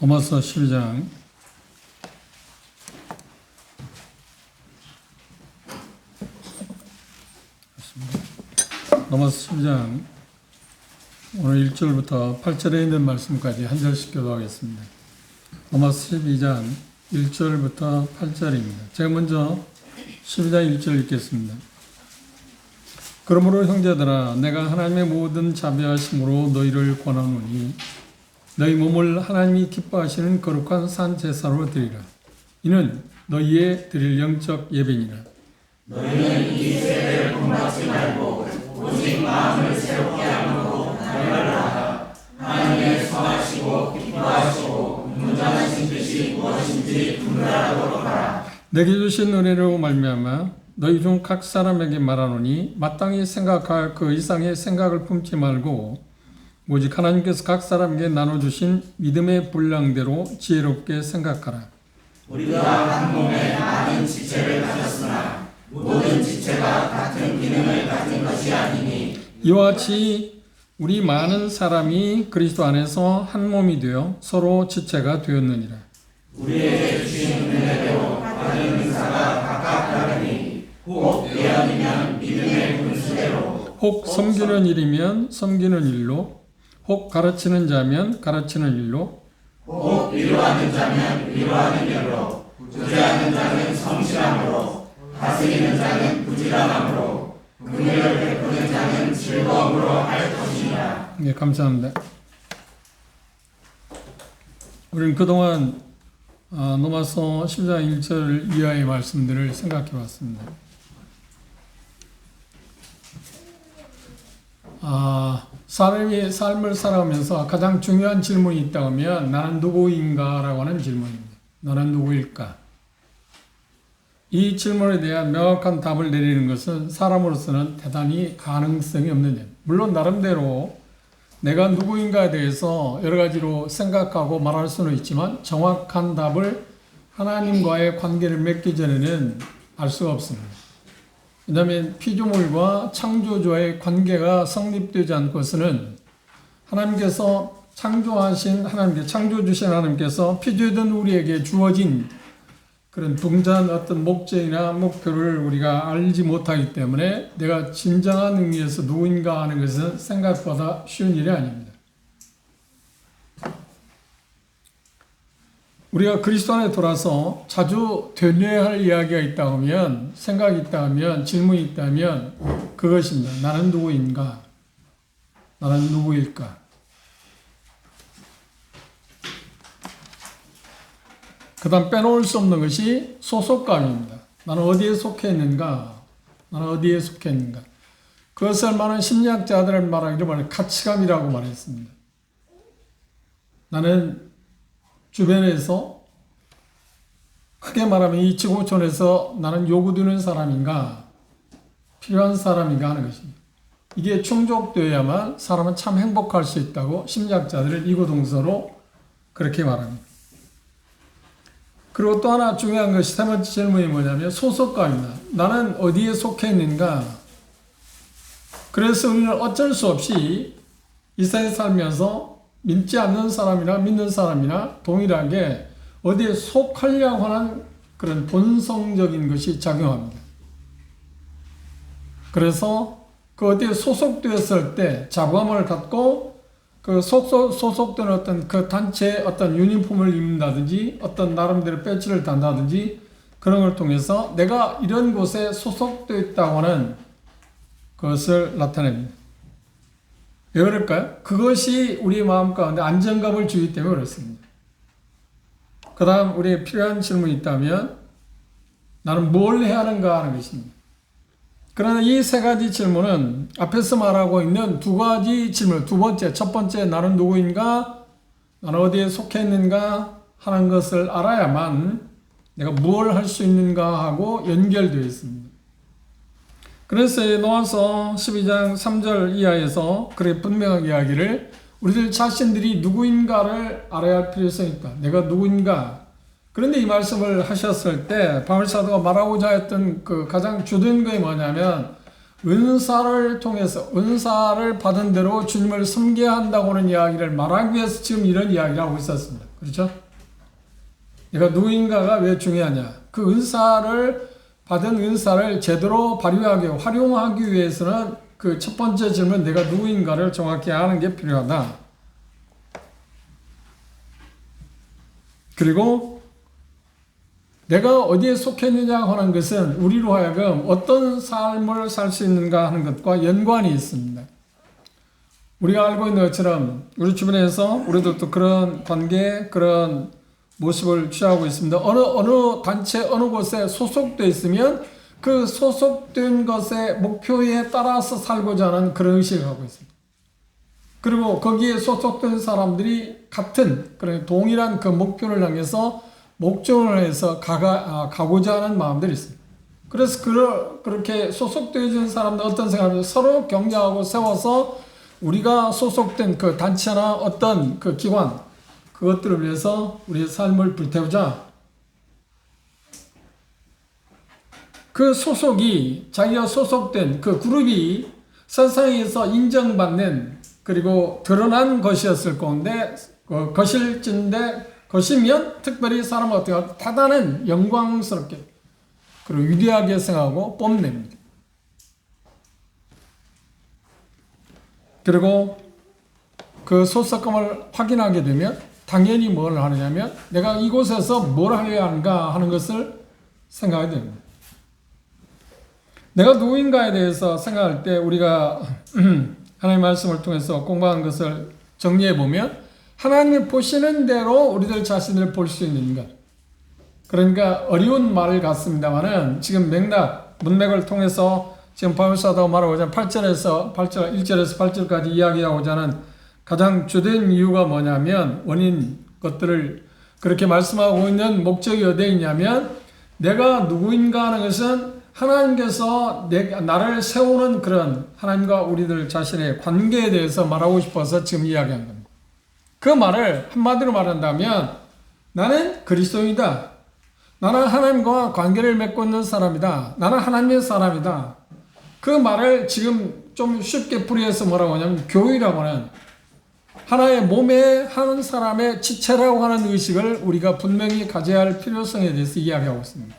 로마서 12장 로마서 12장 오늘 1절부터 8절에 있는 말씀까지 한 절씩 교도하겠습니다. 로마서 12장 1절부터 8절입니다. 제가 먼저 12장 1절 읽겠습니다. 그러므로 형제들아 내가 하나님의 모든 자비하심으로 너희를 권하노니 너희 몸을 하나님이 기뻐하시는 거룩한 산 제사로 드리라. 이는 너희의 드릴 영적 예배니라. 너희는 이 세대를 본받지 말고 오직 마음을 새롭게 함으로 변화하라. 하나님의 선하시고 기뻐하시고 문장하신 뜻이 무엇인지 분별하도록 하라. 내게 주신 은혜로 말미암아 너희 중 각 사람에게 말하노니 마땅히 생각할 그 이상의 생각을 품지 말고 오직 하나님께서 각 사람에게 나눠주신 믿음의 분량대로 지혜롭게 생각하라. 우리가 한 몸에 많은 지체를 가졌으나 모든 지체가 같은 기능을 가진 것이 아니니 이와 같이 우리 많은 사람이 그리스도 안에서 한 몸이 되어 서로 지체가 되었느니라. 우리에게 주신 은혜대로 받은 은사가 각각 다르니 혹 예언이면 믿음의 분수대로 혹 섬기는 일이면 섬기는 일로 혹 가르치는 자면 가르치는 일로 혹 위로하는 자면 위로하는 일로 구제하는 자는 성실함으로 다스리는 자는 부지런함으로 긍휼을 베푸는 자는 즐거움으로 할 것이니라. 네, 감사합니다. 우리는 그동안 로마서 10장 1절 이하의 말씀들을 생각해 왔습니다. 사람이 삶을 살아가면서 가장 중요한 질문이 있다고 하면 나는 누구인가? 라고 하는 질문입니다. 너는 누구일까? 이 질문에 대한 명확한 답을 내리는 것은 사람으로서는 대단히 가능성이 없는 일. 물론 나름대로 내가 누구인가에 대해서 여러 가지로 생각하고 말할 수는 있지만 정확한 답을 하나님과의 관계를 맺기 전에는 알 수가 없습니다. 왜냐하면 피조물과 창조주와의 관계가 성립되지 않고서는 하나님께서 창조하신 하나님께 창조주신 하나님께서 피조된 우리에게 주어진 그런 붕자한 어떤 목적이나 목표를 우리가 알지 못하기 때문에 내가 진정한 의미에서 누구인가 하는 것은 생각보다 쉬운 일이 아닙니다. 우리가 그리스도 안에 돌아서 자주 되뇌어야 할 이야기가 있다 하면, 생각이 있다 하면, 질문이 있다면 그것입니다. 나는 누구인가? 나는 누구일까? 그 다음 빼놓을 수 없는 것이 소속감입니다. 나는 어디에 속해 있는가? 나는 어디에 속해 있는가? 그것을 많은 심리학자들은 말하기로 가치감이라고 말했습니다. 나는 주변에서 크게 말하면 이 지구촌에서 나는 요구되는 사람인가? 필요한 사람인가 하는 것입니다. 이게 충족되어야만 사람은 참 행복할 수 있다고 심리학자들은 이구동서로 그렇게 말합니다. 그리고 또 하나 중요한 것이 세 번째 질문이 뭐냐면 소속감입니다. 나는 어디에 속해 있는가? 그래서 우리는 어쩔 수 없이 이 세상에 살면서 믿지 않는 사람이나 믿는 사람이나 동일하게 어디에 속하려고 하는 그런 본성적인 것이 작용합니다. 그래서 그 어디에 소속되었을 때 자부감을 갖고 그 소속된 어떤 그 단체의 어떤 유니폼을 입는다든지 어떤 나름대로 배지를 단다든지 그런 걸 통해서 내가 이런 곳에 소속되어 있다고 하는 것을 나타냅니다. 왜 그럴까요? 그것이 우리 마음 가운데 안정감을 주기 때문에 그렇습니다. 그 다음 우리의 필요한 질문이 있다면 나는 뭘 해야 하는가 하는 것입니다. 그러나 이 세 가지 질문은 앞에서 말하고 있는 두 가지 질문, 두 번째, 첫 번째 나는 누구인가? 나는 어디에 속해 있는가? 하는 것을 알아야만 내가 무엇을 할 수 있는가 하고 연결되어 있습니다. 그래서 로마서 12장 3절 이하에서 그렇게 분명하게 이야기를 우리들 자신들이 누구인가를 알아야 할 필요성이 있다. 내가 누구인가? 그런데 이 말씀을 하셨을 때 바울 사도가 말하고자 했던 그 가장 주된 것이 뭐냐면 은사를 통해서 은사를 받은 대로 주님을 섬겨야 한다고 하는 이야기를 말하기 위해서 지금 이런 이야기를 하고 있었습니다. 그렇죠? 내가 누구인가가 왜 중요하냐? 그 받은 은사를 제대로 발휘하기, 활용하기 위해서는 그 첫 번째 질문, 내가 누구인가를 정확히 아는 게 필요하다. 그리고 내가 어디에 속해 있느냐 하는 것은 우리로 하여금 어떤 삶을 살 수 있는가 하는 것과 연관이 있습니다. 우리가 알고 있는 것처럼 우리 주변에서 우리도 그런 관계, 그런 모습을 취하고 있습니다. 어느 단체, 어느 곳에 소속되어 있으면 그 소속된 것의 목표에 따라서 살고자 하는 그런 의식을 하고 있습니다. 그리고 거기에 소속된 사람들이 같은, 그런 동일한 그 목표를 향해서 목적을 해서 가고자 하는 마음들이 있습니다. 그래서 그렇게 소속되어진 사람들 어떤 생각을 서로 격려하고 세워서 우리가 소속된 그 단체나 어떤 그 기관, 그것들을 위해서 우리의 삶을 불태우자. 그 소속이, 자기가 소속된 그 그룹이 세상에서 인정받는, 그리고 드러난 것이었을 건데, 것이면 특별히 사람을 어떻게 대단한 영광스럽게, 그리고 위대하게 생각하고 뽐냅니다. 그리고 그 소속감을 확인하게 되면 당연히 뭘 하느냐면 내가 이곳에서 뭘 하려야 하는가 하는 것을 생각하게 됩니다. 내가 누구인가에 대해서 생각할 때 우리가 하나님의 말씀을 통해서 공부한 것을 정리해 보면 하나님이 보시는 대로 우리들 자신을 볼 수 있는 것. 그러니까 어려운 말 같습니다만은 지금 문맥을 통해서 지금 바울사도가 말하고자 1절에서 8절까지 이야기하고자 하는 가장 주된 이유가 뭐냐면, 것들을 그렇게 말씀하고 있는 목적이 어디에 있냐면, 내가 누구인가 하는 것은 하나님께서 나를 세우는 그런 하나님과 우리들 자신의 관계에 대해서 말하고 싶어서 지금 이야기한 겁니다. 그 말을 한마디로 말한다면 나는 그리스도인이다. 나는 하나님과 관계를 맺고 있는 사람이다. 나는 하나님의 사람이다. 그 말을 지금 좀 쉽게 풀이해서 뭐라고 하냐면 교회라고 하는 하나의 몸에 한 사람의 지체라고 하는 의식을 우리가 분명히 가져야 할 필요성에 대해서 이야기하고 있습니다.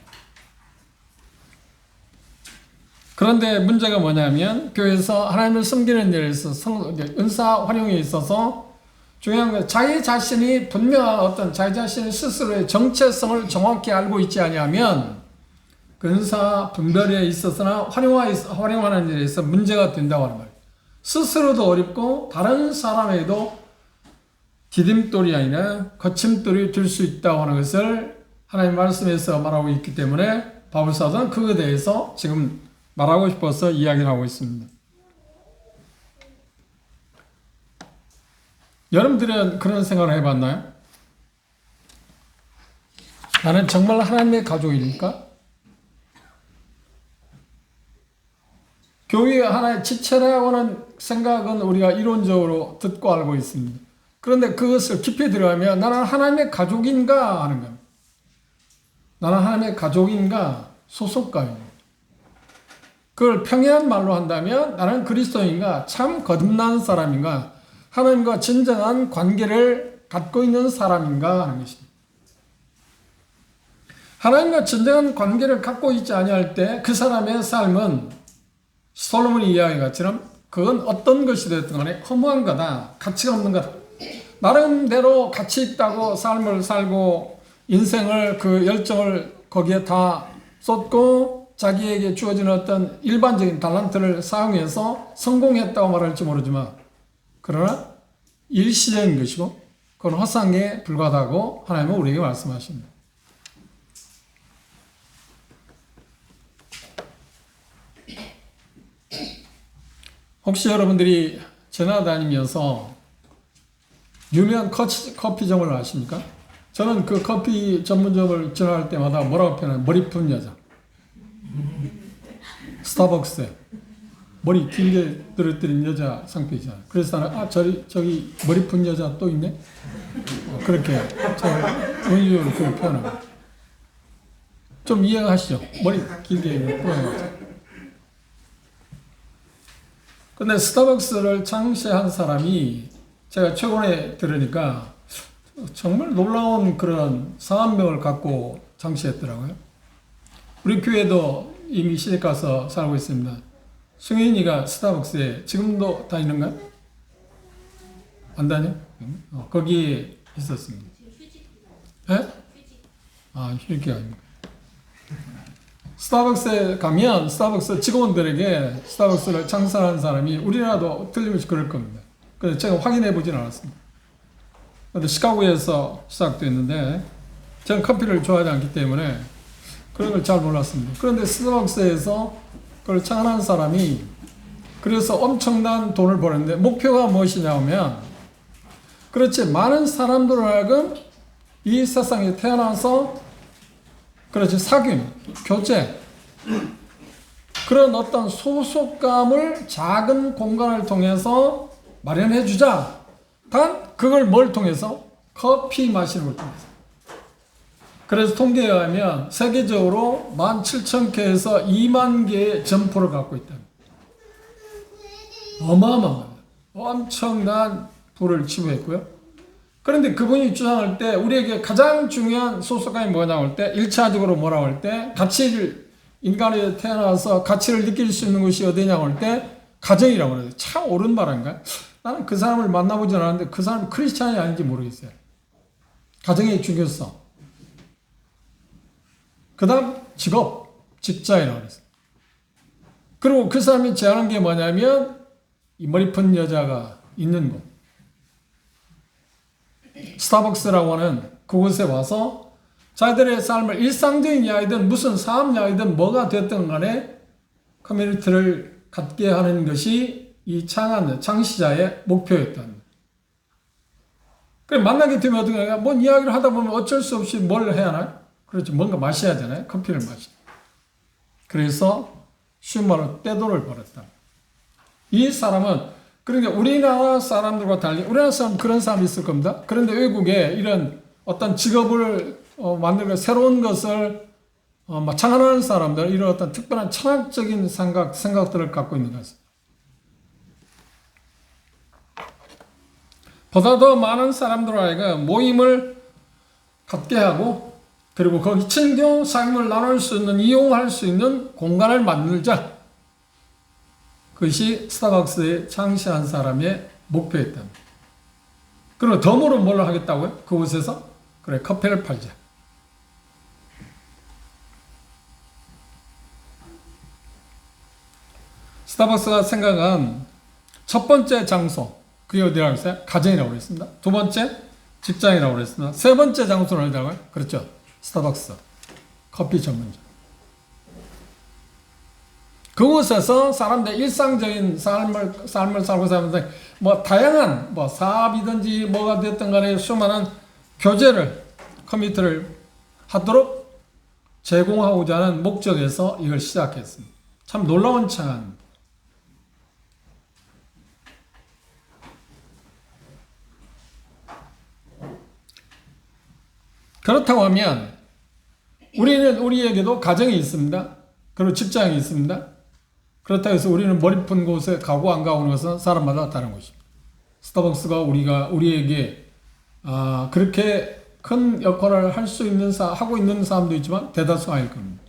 그런데 문제가 뭐냐면 교회에서 하나님을 섬기는 일에 있어서 은사 활용에 있어서 중요한 건 자기 자신이 분명한 어떤 자기 자신 스스로의 정체성을 정확히 알고 있지 아니하면 그 은사 분별에 있어서나 활용하는 일에 있어서 문제가 된다고 하는 말이에요. 스스로도 어렵고 다른 사람에게도 디딤돌이 아니라 거침돌이 될 수 있다고 하는 것을 하나님 말씀에서 말하고 있기 때문에 바울사도는 그것에 대해서 지금 말하고 싶어서 이야기를 하고 있습니다. 여러분들은 그런 생각을 해봤나요? 나는 정말 하나님의 가족입니까? 교회의 하나의 지체라고 하는 생각은 우리가 이론적으로 듣고 알고 있습니다. 그런데 그것을 깊이 들어가면 나는 하나님의 가족인가 하는 겁니다. 나는 하나님의 가족인가 소속가입니다. 그걸 평이한 말로 한다면 나는 그리스도인가 참 거듭난 사람인가 하나님과 진정한 관계를 갖고 있는 사람인가 하는 것입니다. 하나님과 진정한 관계를 갖고 있지 아니할 때 그 사람의 삶은 솔로몬이 이야기한 것처럼 그건 어떤 것이 됐든 간에 허무한 거다. 가치가 없는 거다. 나름대로 가치 있다고 삶을 살고 인생을 그 열정을 거기에 다 쏟고 자기에게 주어진 어떤 일반적인 달란트를 사용해서 성공했다고 말할지 모르지만 그러나 일시적인 것이고 그건 허상에 불과하다고 하나님은 우리에게 말씀하십니다. 혹시 여러분들이 지나다니면서 유명한 커피점을 아십니까? 저는 그 커피 전문점을 지나갈 때마다 뭐라고 표현해요? 머리 푼 여자. 스타벅스에 머리 길게 떨어뜨린 여자 상표 있잖아요. 그래서 나는 저기 머리 푼 여자 또 있네? 그렇게 원리적으로 그걸 표현합니다. 좀 이해하시죠? 머리 길게 풀어가지고. 근데 스타벅스를 창시한 사람이 제가 최근에 들으니까 정말 놀라운 그런 상한명을 갖고 장치했더라고요. 우리 교회도 이미 시집 가서 살고 있습니다. 승현이가 스타벅스에 지금도 다니는가요? 안 다녀? 거기 있었습니다. 예? 아, 휴직이 아닙니다. 스타벅스에 가면 스타벅스 직원들에게 스타벅스를 창설한 사람이 우리나라도 틀림없이 그럴 겁니다. 그래서 제가 확인해 보진 않았습니다. 근데 시카고에서 시작됐는데 저는 커피를 좋아하지 않기 때문에 그런 걸 잘 몰랐습니다. 그런데 스타벅스에서 그걸 창안한 사람이 그래서 엄청난 돈을 버는데 목표가 무엇이냐면 그렇지 많은 사람들을 하여금 이 세상에 태어나서 그렇지 사귐, 교제 그런 어떤 소속감을 작은 공간을 통해서 마련해 주자. 단 그걸 뭘 통해서? 커피 마시는 걸 통해서. 그래서 통계에 의하면 세계적으로 17,000개에서 2만 개의 점포를 갖고 있다. 어마어마합니다. 엄청난 부를 치부했고요. 그런데 그분이 주장할 때 우리에게 가장 중요한 소속감이 뭐냐고 할 때 1차적으로 뭐라고 할 때 가치를 인간이 태어나서 가치를 느낄 수 있는 곳이 어디냐고 할 때 가정이라고 그래요. 참 옳은 말 아닌가요? 나는 그 사람을 만나보지 않았는데 그 사람이 크리스찬이 아닌지 모르겠어요. 가정의 중요성. 그 다음 직업, 직장이라고 그랬어요. 그리고 그 사람이 제안한 게 뭐냐면 이 머리 푼 여자가 있는 곳. 스타벅스라고 하는 그곳에 와서 자기들의 삶을 일상적인 이야기든 무슨 사업 이야기든 뭐가 됐든 간에 커뮤니티를 갖게 하는 것이 이 창시자의 목표였답니다. 그래 만나게 되면 어떻게 하냐? 뭔 이야기를 하다 보면 어쩔 수 없이 뭘 해야 하나요? 그렇죠. 뭔가 마셔야 되잖아요. 커피를 마시. 그래서 쉬운 말로 떼돈을 벌었다. 이 사람은 그러니까 우리나라 사람들과 달리 우리나라 사람 그런 사람이 있을 겁니다. 그런데 외국에 이런 어떤 직업을 만들고 새로운 것을 창안하는 사람들 이런 어떤 특별한 철학적인 생각들을 갖고 있는 것입니다. 보다 더 많은 사람들과 하여금 모임을 갖게 하고 그리고 거기 친교 삶을 나눌 수 있는 이용할 수 있는 공간을 만들자. 그것이 스타벅스의 창시한 사람의 목표였답니다. 그리고 덤으로 뭘 하겠다고요? 그곳에서? 그래, 커피를 팔자. 스타벅스가 생각한 첫 번째 장소, 그게 어디라고 했어요? 가정이라고 그랬습니다. 두 번째, 직장이라고 그랬습니다. 세 번째 장소는 어디라고요? 그렇죠. 스타벅스. 커피 전문점. 그곳에서 사람들 일상적인 삶을 살고 사는데 뭐 다양한 뭐 사업이든지 뭐가 됐든 간에 수많은 교제를 커뮤니티를 하도록 제공하고자 하는 목적에서 이걸 시작했습니다. 참 놀라운 창안. 그렇다고 하면 우리는 우리에게도 가정이 있습니다. 그리고 직장이 있습니다. 그렇다고 해서 우리는 머리 푼 곳에 가고 안 가고는 것은 사람마다 다른 것입니다. 스타벅스가 우리에게 그렇게 큰 역할을 할 수 있는 하고 있는 사람도 있지만 대다수가 아닐 겁니다.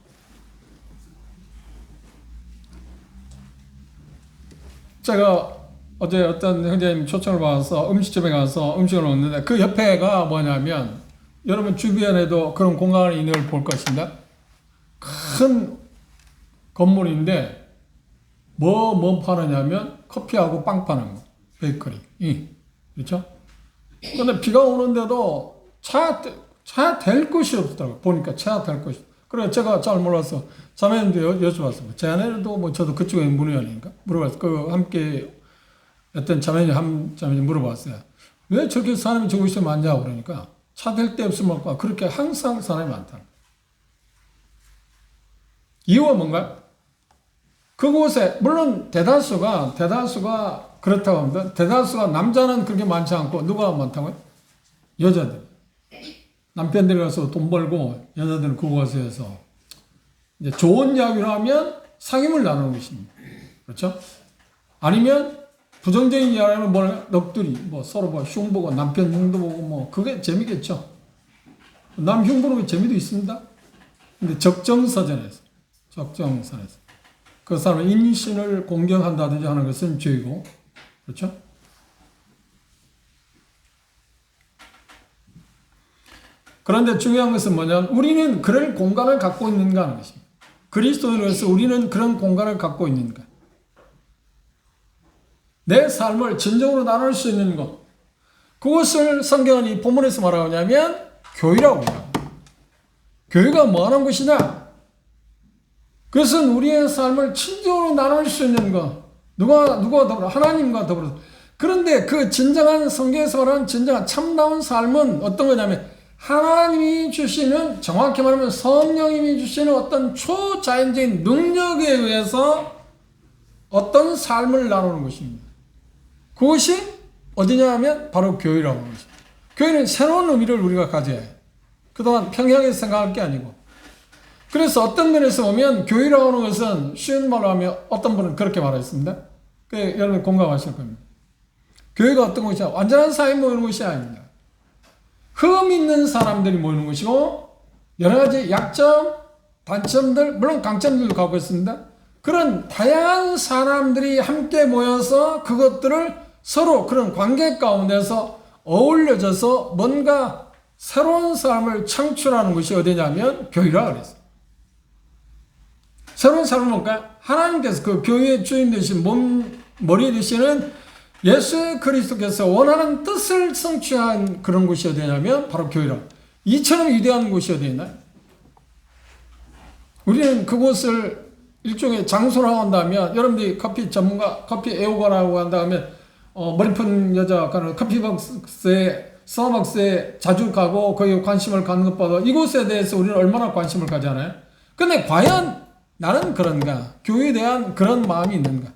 제가 어제 어떤 형제님 초청을 받아서 음식점에 가서 음식을 먹는데 그 옆에가 뭐냐면 여러분 주변에도 그런 공간이 있는 걸 볼 것입니다. 큰 건물인데 뭐 파느냐면 커피하고 빵 파는 거. 베이커리. 그렇죠? 근데 비가 오는데도 차야 될 곳이 없더라고요. 보니까 차야 될 곳이. 그래서 제가 잘 몰라서 자매님도 여쭤봤습니다. 제 아내도 뭐 저도 그쪽에 문의하니까 물어봤어요. 그 함께 어떤 자매님 물어봤어요. 왜 저렇게 사람이 저곳에 많냐고 그러니까 차 될 데 없으면 그렇게 항상 사람이 많다. 이유가 뭔가요? 그곳에 물론 대다수가 그렇다고 합니다. 대다수가 남자는 그렇게 많지 않고 누가 많다고요? 여자들. 남편들이 가서 돈 벌고 여자들은 그곳에서 이제 좋은 이야기를 하면 상임을 나누는 것입니다. 그렇죠? 아니면 부정적인 이야기는 뭐 넋두리, 뭐 서로 뭐 흉 보고 남편 흉도 보고 뭐 그게 재미겠죠. 남 흉 보는 게 재미도 있습니다. 근데 적정선에서 그 사람의 인신을 공경한다든지 하는 것은 죄이고, 그렇죠? 그런데 중요한 것은 뭐냐면 우리는 그런 공간을 갖고 있는가 하는 것입니다. 그리스도인으로서 우리는 그런 공간을 갖고 있는가. 내 삶을 진정으로 나눌 수 있는 것. 그것을 성경은 이 본문에서 말하냐면 교회라고 해요. 교회가 뭐 하는 것이냐? 그것은 우리의 삶을 진정으로 나눌 수 있는 것. 누가 더불어? 하나님과 더불어. 그런데 그 진정한 성경에서 말하는 진정한 참다운 삶은 어떤 거냐면 하나님이 주시는, 정확히 말하면 성령님이 주시는 어떤 초자연적인 능력에 의해서 어떤 삶을 나누는 것입니다. 그것이 어디냐 하면 바로 교회라고 하는 것입니다. 교회는 새로운 의미를 우리가 가져야 해요. 그동안 평양에서 생각할 게 아니고. 그래서 어떤 면에서 보면 교회라고 하는 것은 쉬운 말로 하면 어떤 분은 그렇게 말했습니다. 여러분 공감하실 겁니다. 교회가 어떤 것이냐? 완전한 사람이 모이는 것이 아닙니다. 흠 있는 사람들이 모이는 것이고 여러 가지 약점, 단점들, 물론 강점들도 갖고 있습니다. 그런 다양한 사람들이 함께 모여서 그것들을 서로 그런 관계 가운데서 어울려져서 뭔가 새로운 삶을 창출하는 것이 어디냐면 교회라 그랬어요. 새로운 삶은 뭘까요? 하나님께서 그 교회의 주인 되신 머리 되시는 예수 그리스도께서 원하는 뜻을 성취한 그런 곳이 어디냐면 바로 교회라. 이처럼 위대한 곳이 어디 있나요? 우리는 그곳을 일종의 장소라고 한다면, 여러분들이 커피 전문가, 커피 애호가라고 한다면 머리 푼 여자 가는 커피박스에, 스타벅스에 자주 가고 거기에 관심을 갖는 것보다 이곳에 대해서 우리는 얼마나 관심을 가잖아요. 근데 과연 나는 그런가? 교회에 대한 그런 마음이 있는가?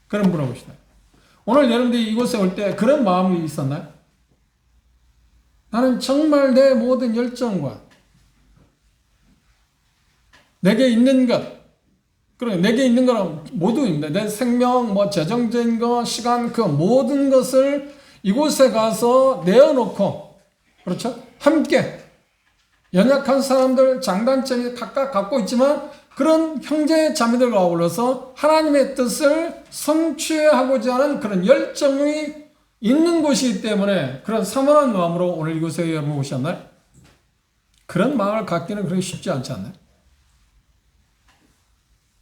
그런 물어봅시다. 오늘 여러분들이 이곳에 올 때 그런 마음이 있었나요? 나는 정말 내 모든 열정과 내게 있는 것, 그래, 내게 있는 거는 모두입니다. 내 생명, 뭐 재정적인 거, 시간, 그 모든 것을 이곳에 가서 내어놓고, 그렇죠? 함께 연약한 사람들, 장단점이 각각 갖고 있지만 그런 형제 자매들과 어울러서 하나님의 뜻을 성취하고자 하는 그런 열정이 있는 곳이기 때문에 그런 사모한 마음으로 오늘 이곳에 여러분 오셨나요? 그런 마음을 갖기는 그렇게 쉽지 않지 않나요?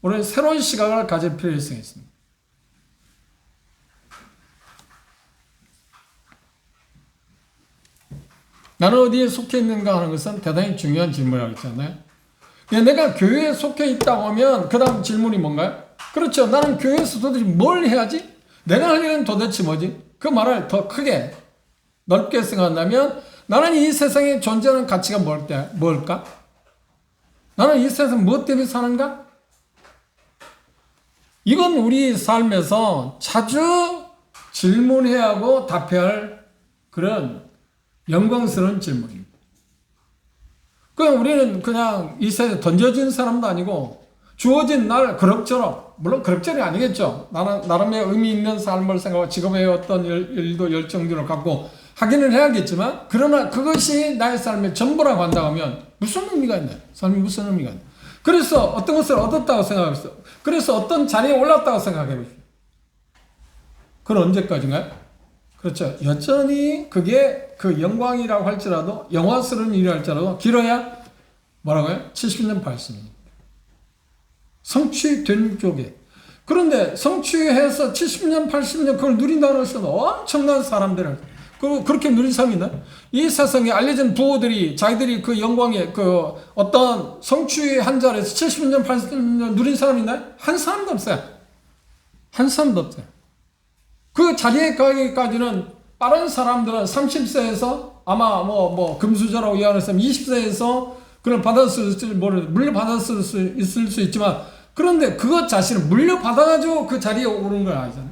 오늘 새로운 시각을 가질 필요성이 있습니다. 나는 어디에 속해 있는가 하는 것은 대단히 중요한 질문이라고 했잖아요. 내가 교회에 속해 있다고 하면 그 다음 질문이 뭔가요? 그렇죠. 나는 교회에서 도대체 뭘 해야지? 내가 할 일은 도대체 뭐지? 그 말을 더 크게 넓게 생각한다면 나는 이 세상에 존재하는 가치가 뭘까? 나는 이 세상 무엇 때문에 사는가? 이건 우리 삶에서 자주 질문해야 하고 답해야 할 그런 영광스러운 질문입니다. 그냥 우리는 그냥 이 세상에 던져진 사람도 아니고 주어진 날 그럭저럭, 물론 그럭저럭이 아니겠죠. 나름의 의미 있는 삶을 생각하고 직업의 어떤 일도 열정들을 갖고 하기는 해야겠지만, 그러나 그것이 나의 삶의 전부라고 한다고 하면 무슨 의미가 있나요? 삶이 무슨 의미가 있나요? 그래서 어떤 것을 얻었다고 생각했어요. 그래서 어떤 자리에 올랐다고 생각해 보십시오. 그건 언제까지인가요? 그렇죠. 여전히 그게 그 영광이라고 할지라도, 영화스러운 일이 할지라도 길어야 뭐라고요? 70년, 80년. 성취된 쪽에. 그런데 성취해서 70년, 80년 그걸 누린다고 해서 엄청난 사람들을, 그렇게 누린 사람이 있나요? 이 세상에 알려진 부호들이 자기들이 그 영광에 그 어떤 성취한 자리에서 70년, 80년 누린 사람이 있나요? 한 사람도 없어요. 한 사람도 없어요. 그 자리에 가기까지는 빠른 사람들은 30세에서 아마 금수저라고 이야기하는 사람 20세에서 그걸 물려받았을 수 있을 수 있지만, 그런데 그것 자신을 물려받아가지고 그 자리에 오른 건 아니잖아요.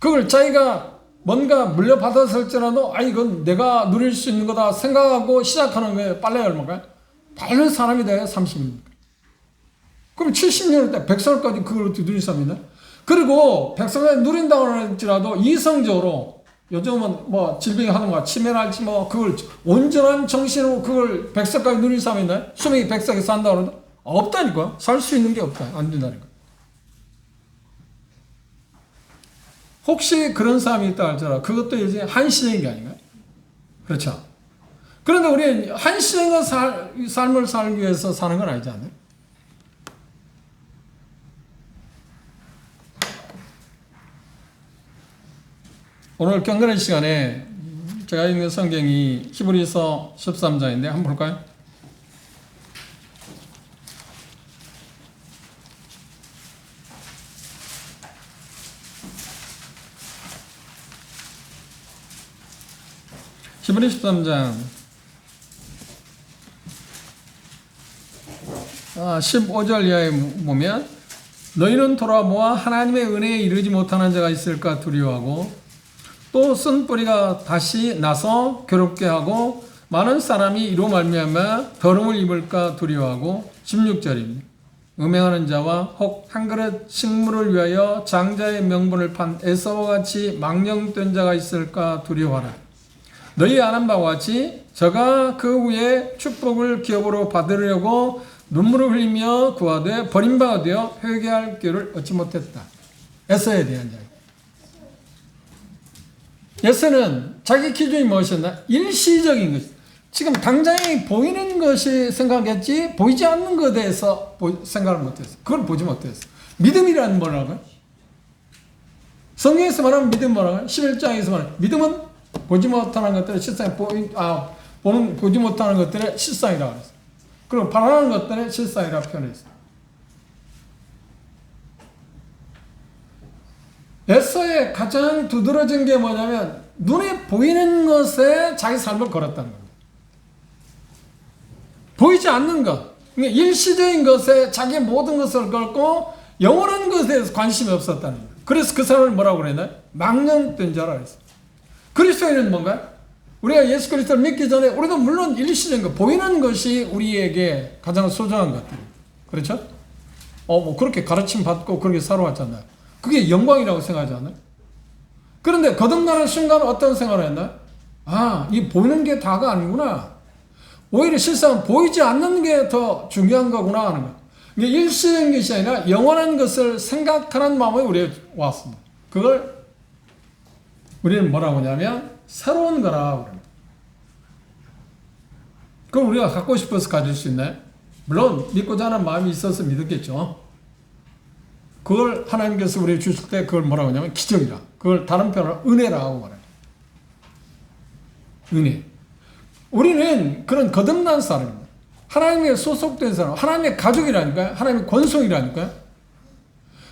그걸 자기가 뭔가 물려받았을지라도 이건 내가 누릴 수 있는 거다 생각하고 시작하는 거예요. 빨라야 얼마인가요? 빠른 사람이 돼야 30년. 그럼 70년일 때 100살까지 그걸 누릴 사람이 있나요? 그리고 백성을 누린다고 할지라도 이성적으로 요즘은 뭐 질병이 하는 거야. 치매랄지 뭐 그걸 온전한 정신으로 그걸 백석까지 누린 사람이 있나요? 수명이 백석에 산다고 그러는데 없다니까. 살 수 있는 게 없다. 안 된다니까. 혹시 그런 사람이 있다 할지라도 그것도 이제 한시적인 게 아닌가요? 그렇죠. 그런데 우리는 한시적인 삶을 살기 위해서 사는 건 아니지 않나요? 오늘 경건의 시간에 제가 읽는 성경이 히브리서 13장인데 한번 볼까요? 히브리 13장 15절 이하에 보면 너희는 돌아보아 하나님의 은혜에 이르지 못하는 자가 있을까 두려워하고 또 쓴 뿌리가 다시 나서 괴롭게 하고 많은 사람이 이로 말미암아 더러움을 입을까 두려워하고 16절입니다. 음행하는 자와 혹 한 그릇 식물을 위하여 장자의 명분을 판 에사와 같이 망령된 자가 있을까 두려워하라. 너희 아는 바와 같이 저가 그 후에 축복을 기업으로 받으려고 눈물을 흘리며 구하되 버림받아 되어 회개할 기회를 얻지 못했다. 에서에 대한 이야기. 에서는 자기 기준이 무엇이었나? 일시적인 것. 지금 당장에 보이는 것이 생각했지 보이지 않는 것에 대해서 생각을 못했어. 그걸 보지 못했어. 믿음이라는 뭐라고요? 성경에서 말하면 믿음 뭐라고요? 11장에서 말하면 믿음은 보지 못하는 것들을 실상에 보지 못하는 것들의 실상이라고 했어. 그리고 바라는 것들의 실상이라고 표현했어. 에서의 가장 두드러진 게 뭐냐면 눈에 보이는 것에 자기 삶을 걸었다는 겁니다. 보이지 않는 것, 그러니까 일시적인 것에 자기 모든 것을 걸고 영원한 것에 대해서 관심이 없었다는 거예요. 그래서 그 사람을 뭐라고 그랬나요? 망령된 자라 그랬어요. 그리스도인은 뭔가요? 우리가 예수 그리스도를 믿기 전에 우리도 물론 일시적인 것, 보이는 것이 우리에게 가장 소중한 것들이에요. 그렇죠? 뭐 그렇게 가르침 받고 그렇게 살아왔잖아요. 그게 영광이라고 생각하지 않아요? 그런데 거듭나는 순간 어떤 생각을 했나요? 이 보이는 게 다가 아니구나. 오히려 실상 보이지 않는 게 더 중요한 거구나 하는 거예요. 이게 일시적인 것이 아니라 영원한 것을 생각하는 마음이 우리에게 왔습니다. 그걸 우리는 뭐라고 하냐면 새로운 거라고 합니다. 그럼 우리가 갖고 싶어서 가질 수 있나요? 물론 믿고자 하는 마음이 있어서 믿었겠죠. 그걸 하나님께서 우리에게 주실 때 그걸 뭐라고 하냐면 기적이라. 그걸 다른 표현으로 은혜라고 말해요. 은혜. 우리는 그런 거듭난 사람입니다. 하나님의 소속된 사람, 하나님의 가족이라니까요. 하나님의 권속이라니까요.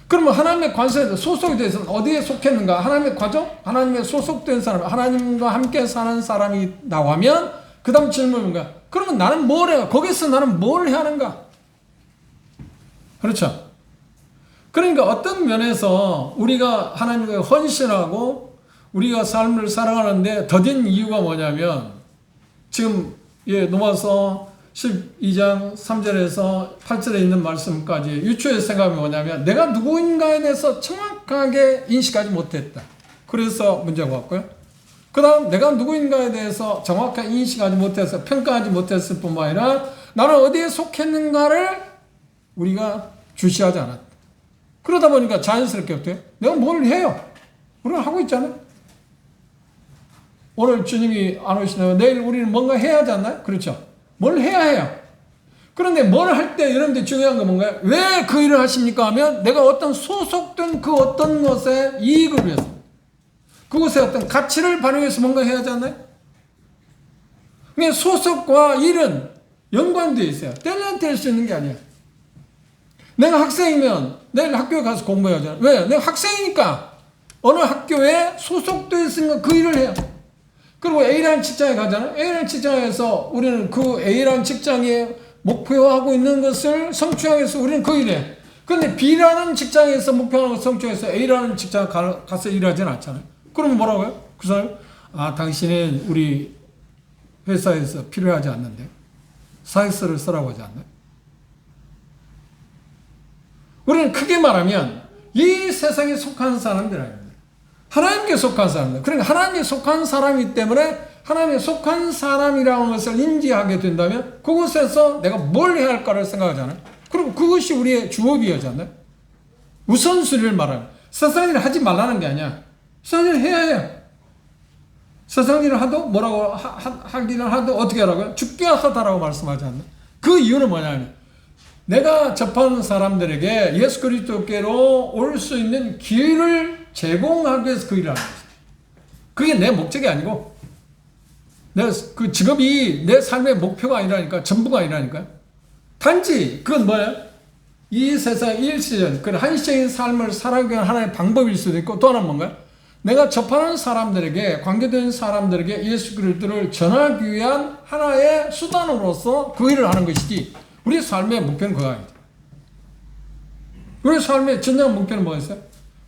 그러면 하나님의 관속에서 소속이 돼서 어디에 속했는가? 하나님의 가족? 하나님의 소속된 사람, 하나님과 함께 사는 사람이 나오면 그 다음 질문은 뭔가? 그러면 나는 뭘 해요? 거기서 나는 뭘 해야 하는가? 그렇죠? 그러니까 어떤 면에서 우리가 하나님께 헌신하고 우리가 삶을 살아가는데 더딘 이유가 뭐냐면 지금 로마서 12장 3절에서 8절에 있는 말씀까지 유추의 생각이 뭐냐면 내가 누구인가에 대해서 정확하게 인식하지 못했다. 그래서 문제가 왔고요. 그 다음 내가 누구인가에 대해서 정확하게 인식하지 못해서 평가하지 못했을 뿐만 아니라 나는 어디에 속했는가를 우리가 주시하지 않았다. 그러다 보니까 자연스럽게 어때요? 내가 뭘 해요? 우리는 하고 있잖아요. 오늘 주님이 안 오시나요? 내일 우리는 뭔가 해야 하지 않나요? 그렇죠. 뭘 해야 해요. 그런데 뭘 할 때 여러분들 중요한 건 뭔가요? 왜 그 일을 하십니까? 하면 내가 어떤 소속된 그 어떤 것에 이익을 위해서 그것의 어떤 가치를 발휘해서 위해서 뭔가 해야 하지 않나요? 그러니까 소속과 일은 연관되어 있어요. 뗄래야 뗄 수 있는 게 아니에요. 내가 학생이면 내일 학교에 가서 공부해야 하잖아요. 왜? 내가 학생이니까 어느 학교에 소속되어 있으니까 그 일을 해요. 그리고 A라는 직장에 가잖아요. A라는 직장에서 우리는 그 A라는 직장에 목표하고 있는 것을 성취하기 위해서 우리는 그 일을 해요. 그런데 B라는 직장에서 목표하는 것을 성취해서 A라는 직장에 가서 일하지는 않잖아요. 그러면 뭐라고요? 그 사람이 당신은 우리 회사에서 필요하지 않는데 사익서를 쓰라고 하지 않나요? 우리는 크게 말하면 이 세상에 속한 사람들 아닙니다. 하나님께 속한 사람들. 그러니까 하나님께 속한 사람이기 때문에 하나님께 속한 사람이라는 것을 인지하게 된다면 그곳에서 내가 뭘 해야 할까를 생각하잖아요. 그리고 그것이 우리의 주업이었잖아요. 우선순위를 말하는. 세상 일을 하지 말라는 게 아니야. 세상 일을 해야 해요. 세상 일을 하도 뭐라고 하기는 하도 어떻게 하라고요? 죽게 하다라고 말씀하지 않나? 그 이유는 뭐냐면 내가 접하는 사람들에게 예수 그리스도께로 올 수 있는 길을 제공하기 위해서 그 일을 하는 거예요. 그게 내 목적이 아니고 내가 그 직업이 내 삶의 목표가 아니라니까, 전부가 아니라니까. 단지 그건 뭐예요? 이 세상 일시적인 그런 한시적인 삶을 살아가기 위한 하나의 방법일 수도 있고, 또 하나는 뭔가요? 내가 접하는 사람들에게, 관계된 사람들에게 예수 그리스도를 전하기 위한 하나의 수단으로서 그 일을 하는 것이지, 우리 삶의 목표는 그거 아니다. 우리 삶의 진정한 목표는 뭐였어요?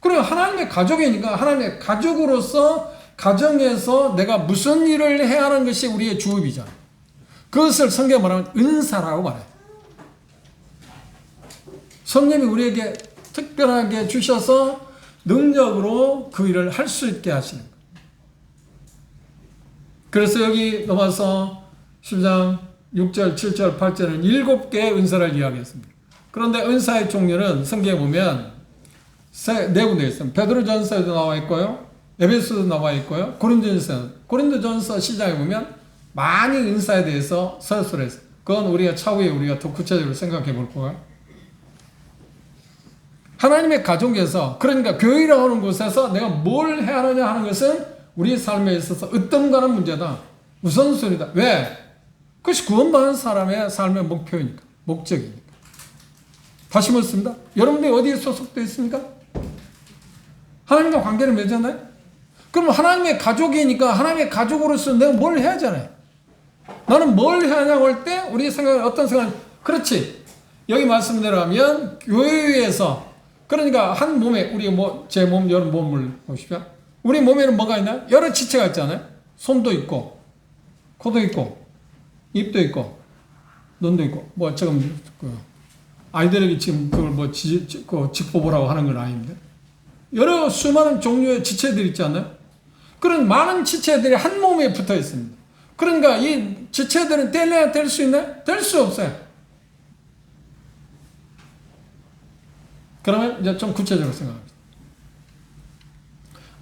그리고 하나님의 가족이니까 하나님의 가족으로서 가정에서 내가 무슨 일을 해야 하는 것이 우리의 주업이잖아. 그것을 성경에 말하면 은사라고 말해요. 성령이 우리에게 특별하게 주셔서 능력으로 그 일을 할 수 있게 하시는 거예요. 그래서 여기 넘어서 10장 6절, 7절, 8절은 7개의 은사를 이야기했습니다. 그런데 은사의 종류는 성경에 보면 네 군데 있습니다. 베드로전서에도 나와 있고요, 에베소도 나와 있고요, 고린도전서 시장에 보면 많이 은사에 대해서 서술을 했어요. 그건 우리가 차후에 우리가 더 구체적으로 생각해 볼 거예요. 하나님의 가족에서, 그러니까 교회라고 하는 곳에서 내가 뭘 해야 하느냐 하는 것은 우리 삶에 있어서 으뜸가는 문제다. 우선순위다. 왜? 그것이 구원받은 사람의 삶의 목표이니까, 목적이니까. 다시 묻습니다. 여러분들이 어디에 소속되어 있습니까? 하나님과 관계를 맺잖아요? 그럼 하나님의 가족이니까 하나님의 가족으로서 내가 뭘 해야 하잖아요. 나는 뭘 해야 하냐고 할 때 우리 생각은 어떤 생각은, 그렇지. 여기 말씀대로 하면 교회에서, 그러니까 한 몸에, 우리 제 몸, 여러분 몸을 보십시오. 우리 몸에는 뭐가 있나요? 여러 지체가 있잖아요. 손도 있고, 코도 있고, 입도 있고, 눈도 있고, 지금 아이들에게 지금 그걸 짚어보라고 하는 건 아닌데, 여러 수많은 종류의 지체들이 있지 않나요? 그런 많은 지체들이 한 몸에 붙어 있습니다. 그러니까 이 지체들은 뗄래야 뗄 수 있나요? 뗄 수 없어요. 그러면 이제 좀 구체적으로 생각합니다.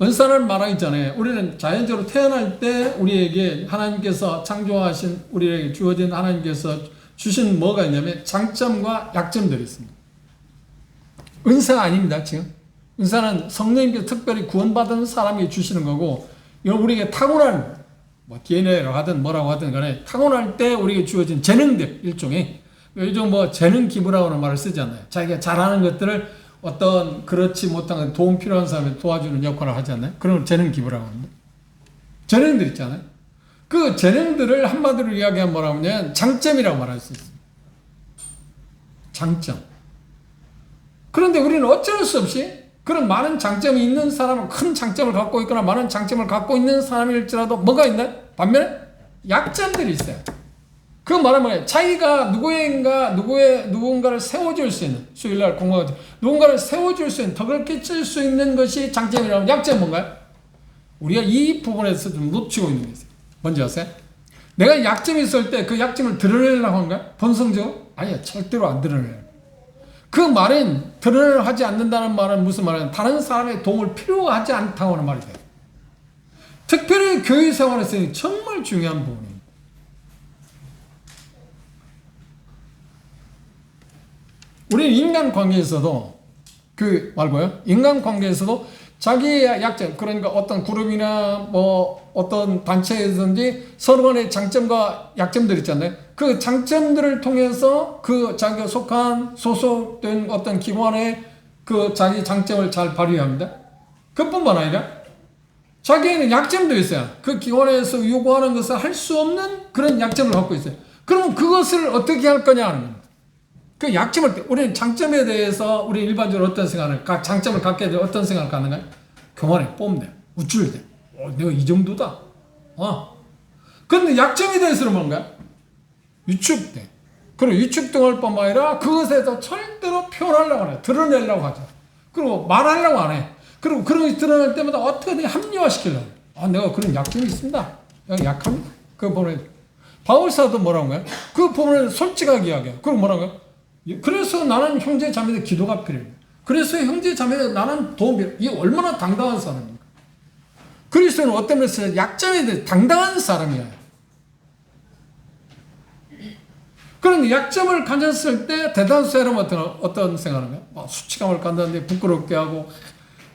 은사를 말하기 전에 우리는 자연적으로 태어날 때 우리에게 하나님께서 창조하신, 우리에게 주어진 하나님께서 주신 뭐가 있냐면 장점과 약점들이 있습니다. 은사가 아닙니다, 지금. 은사는 성령님께서 특별히 구원받은 사람이 주시는 거고, 이건 우리에게 타고난, DNA라고 하든 뭐라고 하든 간에 타고날 때 우리에게 주어진 재능들, 일종의, 요즘 재능 기부라고 하는 말을 쓰잖아요. 자기가 잘하는 것들을 어떤 그렇지 못한 도움 필요한 사람에 도와주는 역할을 하지 않나요? 그런 걸 재능 기부라고 합니다. 재능들 있잖아요. 그 재능들을 한마디로 이야기하면 뭐라고 하냐면 장점이라고 말할 수 있습니다. 장점. 그런데 우리는 어쩔 수 없이 그런 많은 장점이 있는 사람은, 큰 장점을 갖고 있거나 많은 장점을 갖고 있는 사람일지라도 뭐가 있나요? 반면에 약점들이 있어요. 그 말은 뭐예요? 자기가 누군가를 세워줄 수 있는, 수요일날 공부하고 누군가를 세워줄 수 있는, 덕을 끼칠 수 있는 것이 장점이라면 약점은 뭔가요? 우리가 이 부분에서 좀 놓치고 있는 게 있어요. 뭔지 아세요? 내가 약점이 있을 때 그 약점을 드러내려고 하는가요? 본성적으로? 아니요, 절대로 안 드러내요. 그 말은 드러내려 하지 않는다는 말은 무슨 말이냐면 다른 사람의 도움을 필요로 하지 않다고 하는 말이 돼요. 특별히 교회 생활에서는 정말 중요한 부분입니다. 우리 인간관계에서도 인간관계에서도 자기의 약점, 그러니까 어떤 그룹이나 어떤 단체에서든지 서로 간의 장점과 약점들 있잖아요. 그 장점들을 통해서 그 자기가 소속된 어떤 기관의 그 자기 장점을 잘 발휘합니다. 그뿐만 아니라 자기에는 약점도 있어요. 그 기관에서 요구하는 것을 할 수 없는 그런 약점을 갖고 있어요. 그러면 그것을 어떻게 할 거냐 하는 겁니다. 그 약점을, 우리는 장점에 대해서 우리 일반적으로 어떤 생각을, 장점을 갖게 되면 어떤 생각을 갖는가요? 교만해, 뽐내, 우쭐대. 내가 이 정도다. 그런데 약점에 대해서는 뭔가요? 위축돼. 그리고 위축될 뿐만 아니라 그것에서 절대로 표현하려고 해요. 드러내려고 하죠. 그리고 말하려고 안 해. 그리고 그런 것이 드러날 때마다 어떻게든 합리화시키려고. 내가 그런 약점이 있습니다. 내가 약합니다. 그 부분에. 바울사도 뭐라고 해요? 그 부분을 솔직하게 이야기해요. 그리고 뭐라고 해요? 그래서 나는 형제 자매들 기도가 필요해요. 그래서 형제 자매들 나는 도움이 필요해요. 이게 얼마나 당당한 사람입니까? 그리스도는 어떤 면에서 약점에 대해 당당한 사람이에요. 그런데 약점을 가졌을 때 대다수 사람은 어떤 생각을 해요? 수치감을 갖는데 부끄럽게 하고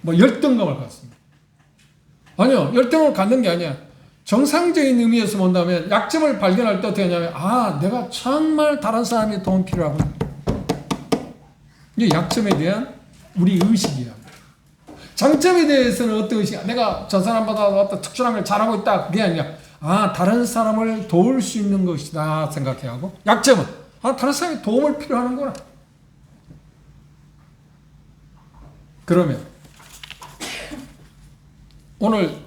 열등감을 갖습니다. 아니요. 열등감을 갖는 게 아니야. 정상적인 의미에서 본다면 약점을 발견할 때 어떻게 하냐면 내가 정말 다른 사람이 도움 필요하구나. 이게 약점에 대한 우리 의식이야. 장점에 대해서는 어떤 의식이야? 내가 저 사람보다 어떤 특출한 걸 잘하고 있다. 그게 아니야. 다른 사람을 도울 수 있는 것이다 생각해야 하고, 약점은 다른 사람이 도움을 필요하는구나. 그러면 오늘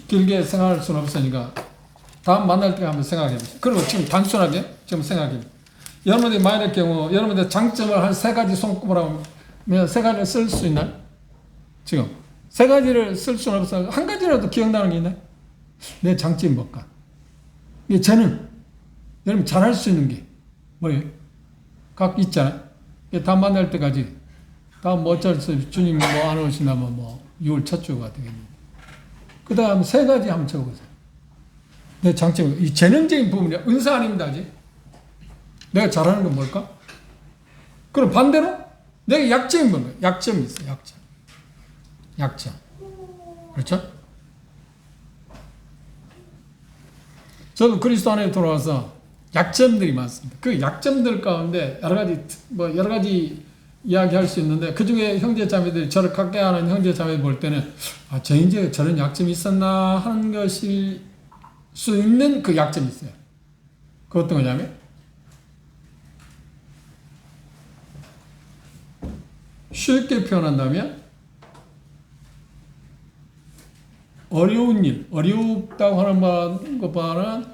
길게 생각할 수는 없으니까 다음 만날 때 한번 생각해 보세요. 그리고 지금 단순하게 지금 생각해 보세요. 여러분들이 만일 경우 여러분들 장점을 한 3가지 손꼽으라면 3가지를 쓸 수 있나요? 지금 3가지를 쓸 수는 없어요. 한 가지라도 기억나는 게 있나요? 내 장점이 뭘까? 이게 재능, 여러분 잘할 수 있는 게 뭐예요? 각 있잖아요. 다음 만날 때까지 다음 어쩔 수 없이 주님 안 오신다면 6월 첫 주가 되겠네요. 그 다음 3가지 한번 적어보세요. 내 장점, 이 재능적인 부분이야. 은사 아닙니다, 아직. 내가 잘하는 건 뭘까? 그럼 반대로 내가 약점이 뭔가? 약점이 있어, 약점. 그렇죠? 저도 그리스도 안에 돌아와서 약점들이 많습니다. 그 약점들 가운데 여러 가지 이야기할 수 있는데, 그 중에 형제 자매들이 저를 갖게 하는 형제 자매들 볼 때는 저 인제 저런 약점이 있었나 하는 것일 수 있는 그 약점이 있어요. 그 어떤 거냐면 쉽게 표현한다면 어려운 일, 어렵다고 하는 것보다는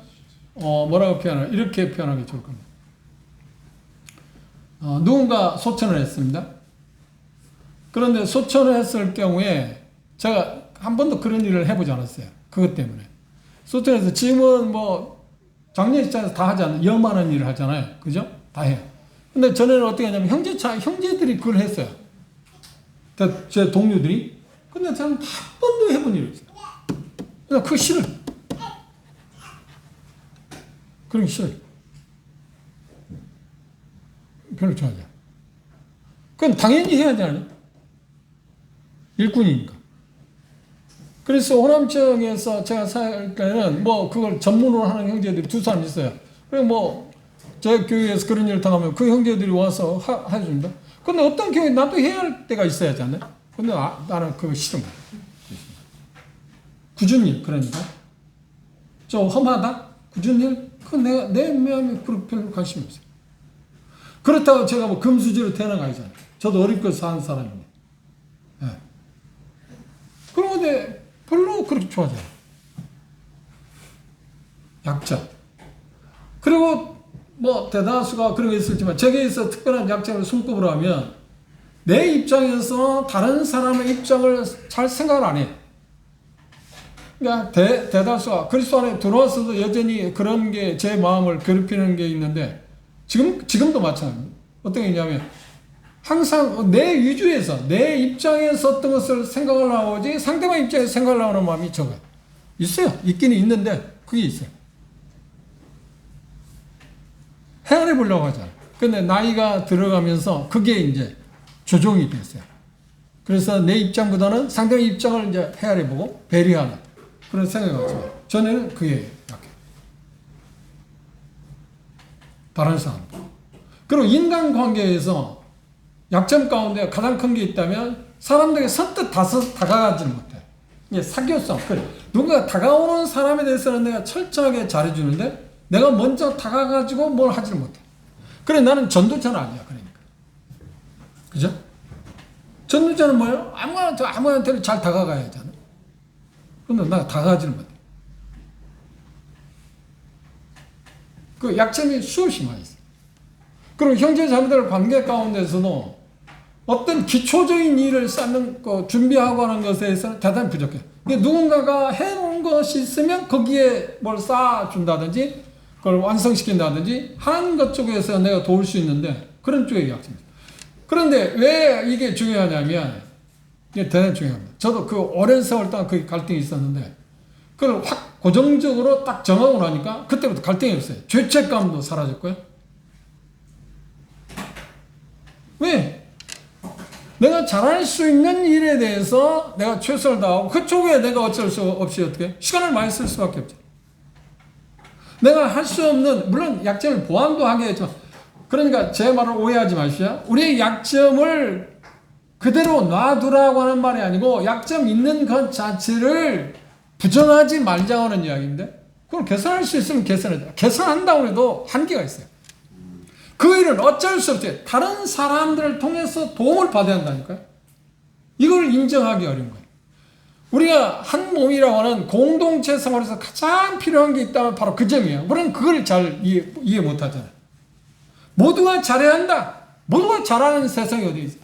뭐라고 표현하나, 이렇게 표현하는 게 좋을 겁니다. 누군가 소천을 했습니다. 그런데 소천을 했을 경우에 제가 한 번도 그런 일을 해보지 않았어요. 그것 때문에. 소천해서 지금은 장례 시장에서 다 하지 않아요. 여만한 일을 하잖아요. 그죠? 다 해요. 근데 전에는 어떻게 하냐면 형제들이 그걸 했어요. 제 동료들이. 근데 저는 한 번도 해본 일이 없어요. 그냥 그거 싫어요. 그런 게 싫어요. 별로 좋아하지 않아요. 그건 당연히 해야 되잖아요. 일꾼이니까. 그래서 호남청에서 제가 살 때는 그걸 전문으로 하는 형제들이 2사람 있어요. 그리고 제 교회에서 그런 일을 당하면 그 형제들이 와서 해줍니다. 근데 어떤 경우에 나도 해야 할 때가 있어야 하잖아요. 근데 나는 그거 싫은 거예요. 굳은 일, 그러니까. 좀 험하다? 굳은 일? 그건 내 마음에 별로 관심이 없어요. 그렇다고 제가 금수저로 태어난 거 아니잖아요. 저도 어렵게 사는 사람입니다. 네. 그런데 별로 그렇게 좋아하지 않아요. 약점. 그리고 대다수가 그런 게 있었지만, 저기에서 특별한 약점을 손꼽으로 하면 내 입장에서 다른 사람의 입장을 잘 생각을 안 해요. 그러니까 대다수가 그리스도 안에 들어와서도 여전히 그런 게 제 마음을 괴롭히는 게 있는데, 지금도 마찬가지입니다. 어떤 게 있냐면 항상 내 위주에서 내 입장에서 어떤 것을 생각을 하고지 상대방 입장에서 생각을 하는 마음이 적어요. 있어요. 있기는 있는데 그게 있어요. 헤아려 보려고 하잖아요. 근데 나이가 들어가면서 그게 이제 조종이 됐어요. 그래서 내 입장보다는 상대방 입장을 이제 헤아려 보고 배려하는 그런 생각이 없지만, 전에는 그게 약해요. 다른 사람. 그리고 인간관계에서 약점 가운데 가장 큰 게 있다면 사람들에게 선뜻 다가가지 못해. 이게 사교성. 그래. 누군가 다가오는 사람에 대해서는 내가 철저하게 잘해주는데 내가 먼저 다가가지고 뭘 하지를 못해. 그래, 나는 전도자는 아니야. 그러니까. 그죠? 전도자는 뭐예요? 아무한테는 잘 다가가야 하잖아. 근데 나 다가가지는 못해. 그 약점이 수없이 많이 있어. 그리고 형제 자매들 관계 가운데서도 어떤 기초적인 일을 준비하고 하는 것에서는 대단히 부족해. 누군가가 해놓은 것이 있으면 거기에 뭘 쌓아준다든지 그걸 완성시킨다든지 하는 것 쪽에서 내가 도울 수 있는데 그런 쪽의 약점이죠. 그런데 왜 이게 중요하냐면 이게 대단히 중요합니다. 저도 그 오랜 세월 동안 그 갈등이 있었는데 그걸 확 고정적으로 딱 정하고 나니까 그때부터 갈등이 없어요. 죄책감도 사라졌고요. 왜? 내가 잘할 수 있는 일에 대해서 내가 최선을 다하고 그쪽에 내가 어쩔 수 없이 어떻게 시간을 많이 쓸 수밖에 없죠. 내가 할 수 없는 물론 약점을 보완도 하겠지만 그러니까 제 말을 오해하지 마시죠. 우리의 약점을 그대로 놔두라고 하는 말이 아니고 약점 있는 것 자체를 부정하지 말자고 하는 이야기인데 그걸 개선할 수 있으면 개선하자. 개선한다고 해도 한계가 있어요. 그 일은 어쩔 수 없지. 다른 사람들을 통해서 도움을 받아야 한다니까요. 이걸 인정하기 어려운 거예요. 우리가 한 몸이라고 하는 공동체 생활에서 가장 필요한 게 있다면 바로 그 점이에요. 우리는 그걸 잘 이해 못 하잖아요. 모두가 잘해야 한다. 모두가 잘하는 세상이 어디 있어요?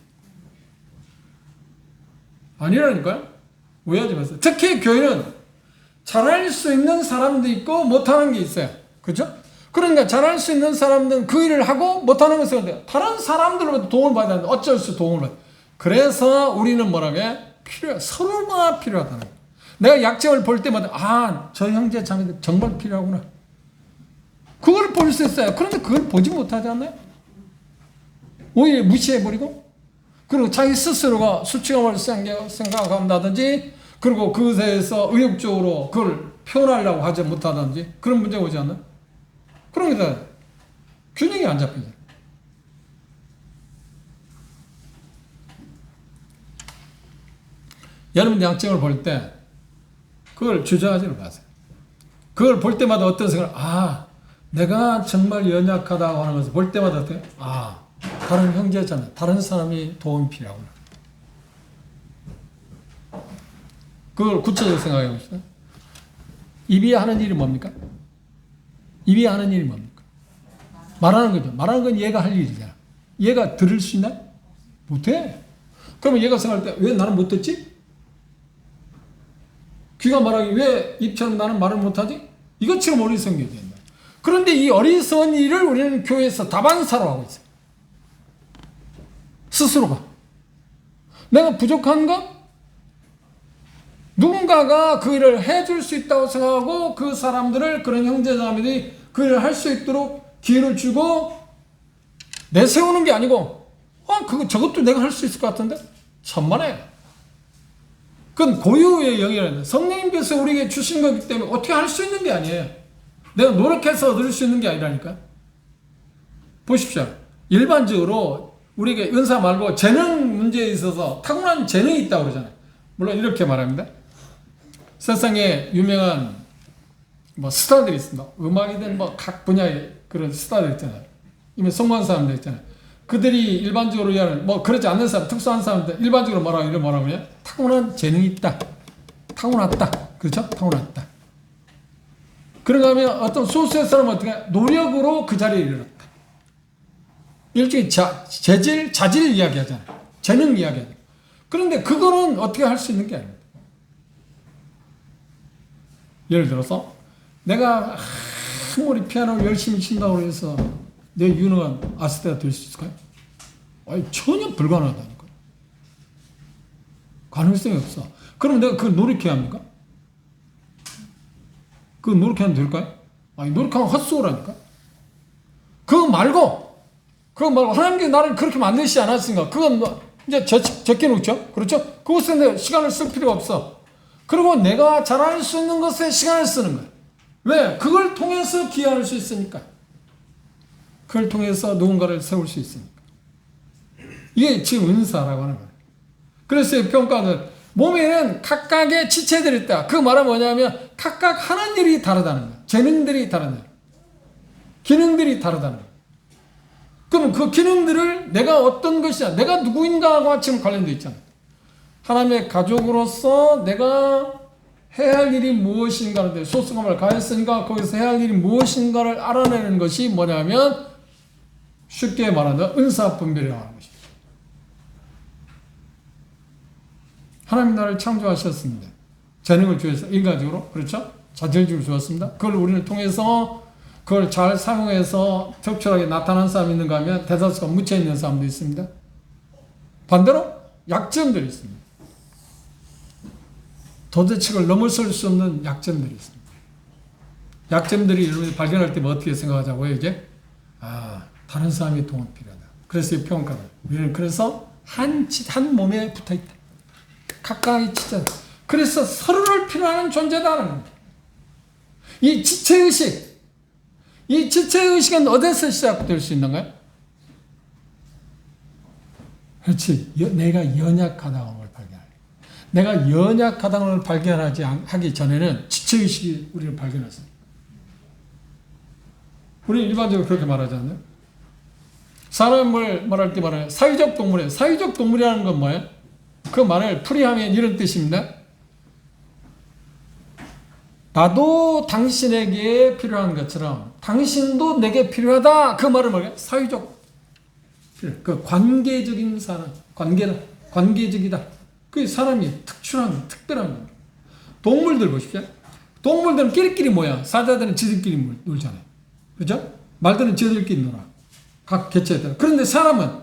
아니라니까요. 오해하지 마세요. 특히 교회는 잘할 수 있는 사람도 있고 못하는 게 있어요. 그렇죠? 그러니까 잘할 수 있는 사람들은 그 일을 하고 못하는 것은 어때요? 다른 사람들로부터 도움을 받아야 하는데 어쩔 수 도움을 받아요. 그래서 우리는 뭐라고 해? 서로가 필요하다는 거예요. 내가 약점을 볼 때마다 저 형제 자매들 정말 필요하구나. 그걸 볼 수 있어요. 그런데 그걸 보지 못하지 않나요? 오히려 무시해버리고 그리고 자기 스스로가 수치감을 생각한다든지 그리고 그것에서 의욕적으로 그걸 표현하려고 하지 못하든지 그런 문제가 오지 않나요? 그러니까 균형이 안 잡히죠. 여러분 약점을 볼 때 그걸 주저하지는 마세요. 그걸 볼 때마다 어떤 생각을 내가 정말 연약하다고 하는 것을 볼 때마다 어때요? 다른 형제잖아. 다른 사람이 도움이 필요하구나. 그걸 구체적으로 생각해 보시죠. 입이 하는 일이 뭡니까? 입이 하는 일이 뭡니까? 말하는 거죠. 말하는 건 얘가 할 일이잖아. 얘가 들을 수 있나? 못해. 그러면 얘가 생각할 때 왜 나는 못 듣지? 귀가 말하기 왜 입처럼 나는 말을 못하지? 이것처럼 어리석은 게 된다. 그런데 이 어리석은 일을 우리는 교회에서 다반사로 하고 있어요. 스스로가. 내가 부족한 것? 누군가가 그 일을 해줄 수 있다고 생각하고 그 사람들을 그런 형제자매들이 그 일을 할 수 있도록 기회를 주고 내세우는 게 아니고 저것도 내가 할 수 있을 것 같은데? 천만에. 그건 고유의 영이라는 성령님께서 우리에게 주신 거기 때문에 어떻게 할 수 있는 게 아니에요. 내가 노력해서 얻을 수 있는 게 아니라니까. 보십시오. 일반적으로 우리에게 은사 말고 재능 문제에 있어서 타고난 재능이 있다고 그러잖아요. 물론 이렇게 말합니다. 세상에 유명한 스타들이 있습니다. 음악이든 각 분야의 그런 스타들 있잖아요. 이미 성공한 사람들 있잖아요. 그들이 일반적으로 얘기하는 그렇지 않는 사람, 특수한 사람들 일반적으로 뭐라고 해요? 타고난 재능이 있다. 타고났다. 그렇죠? 타고났다. 그런가 하면 어떤 소수의 사람은 어떻게 노력으로 그 자리에 이르렀다. 일종의 자질 이야기하잖아요. 재능 이야기하잖아요. 그런데 그거는 어떻게 할 수 있는 게 아닙니다. 예를 들어서 내가 아무리 피아노를 열심히 친다고 해서 내 유능한 아스테가 될 수 있을까요? 전혀 불가능하다니까. 가능성이 없어. 그럼 내가 그걸 노력해야 합니까? 그거 노력하면 될까요? 노력하면 헛수고라니까. 그거 말고 하나님께서 나를 그렇게 만드시지 않았으니까 그건 이제 제껴놓죠. 그렇죠? 그것에 내가 시간을 쓸 필요가 없어. 그리고 내가 잘할 수 있는 것에 시간을 쓰는 거야. 왜? 그걸 통해서 기여할 수 있으니까. 그걸 통해서 누군가를 세울 수 있으니까. 이게 지금 은사라고 하는 거예요. 그래서 평가는 몸에는 각각의 지체들이 있다. 그 말은 뭐냐면 각각 하는 일이 다르다는 거예요. 재능들이 다르다는 거예요. 기능들이 다르다는 거예요. 그럼 그 기능들을 내가 어떤 것이냐, 내가 누구인가와 지금 관련되어 있잖아요. 하나님의 가족으로서 내가 해야 할 일이 무엇인가를 소수감을 가했으니까 거기서 해야 할 일이 무엇인가를 알아내는 것이 뭐냐면 쉽게 말하면 은사 분별이라고 하는 것입니다. 하나님 나라를 창조하셨습니다. 재능을 주셔서 인간적으로 그렇죠? 자질주를 주었습니다. 그걸 우리를 통해서 그걸 잘 사용해서 적절하게 나타난 사람이 있는가 하면 대다수가 묻혀 있는 사람도 있습니다. 반대로 약점들이 있습니다. 도대체를 넘어설 수 없는 약점들이 있습니다. 약점들이 여러분이 발견할 때 어떻게 생각하자고요, 이제? 다른 사람의 도움이 필요하다. 그래서 이 평가를. 우리는 그래서 한 몸에 붙어 있다. 가까이 지자. 그래서 서로를 필요하는 존재다는 겁니다. 이 지체의식, 이 지체의식은 어디서 시작될 수 있는가요? 그렇지. 내가 연약하다는 걸 발견하려. 내가 연약하다는 걸 하기 전에는 지체의식이 우리를 발견했어요. 우리 일반적으로 그렇게 말하지 않나요? 사람을 말할 때 말해요. 사회적 동물이에요. 사회적 동물이라는 건 뭐예요? 그 말을 풀이하면 이런 뜻입니다. 나도 당신에게 필요한 것처럼 당신도 내게 필요하다. 그 말을 뭐예요? 사회적. 그 관계적인 사람. 관계적이다. 그 사람이 특별한 겁니다. 동물들 보십시오. 동물들은 끼리끼리 모여. 사자들은 지들끼리 놀잖아요. 그죠? 말들은 지들끼리 놀아. 각 개체에 따라. 그런데 사람은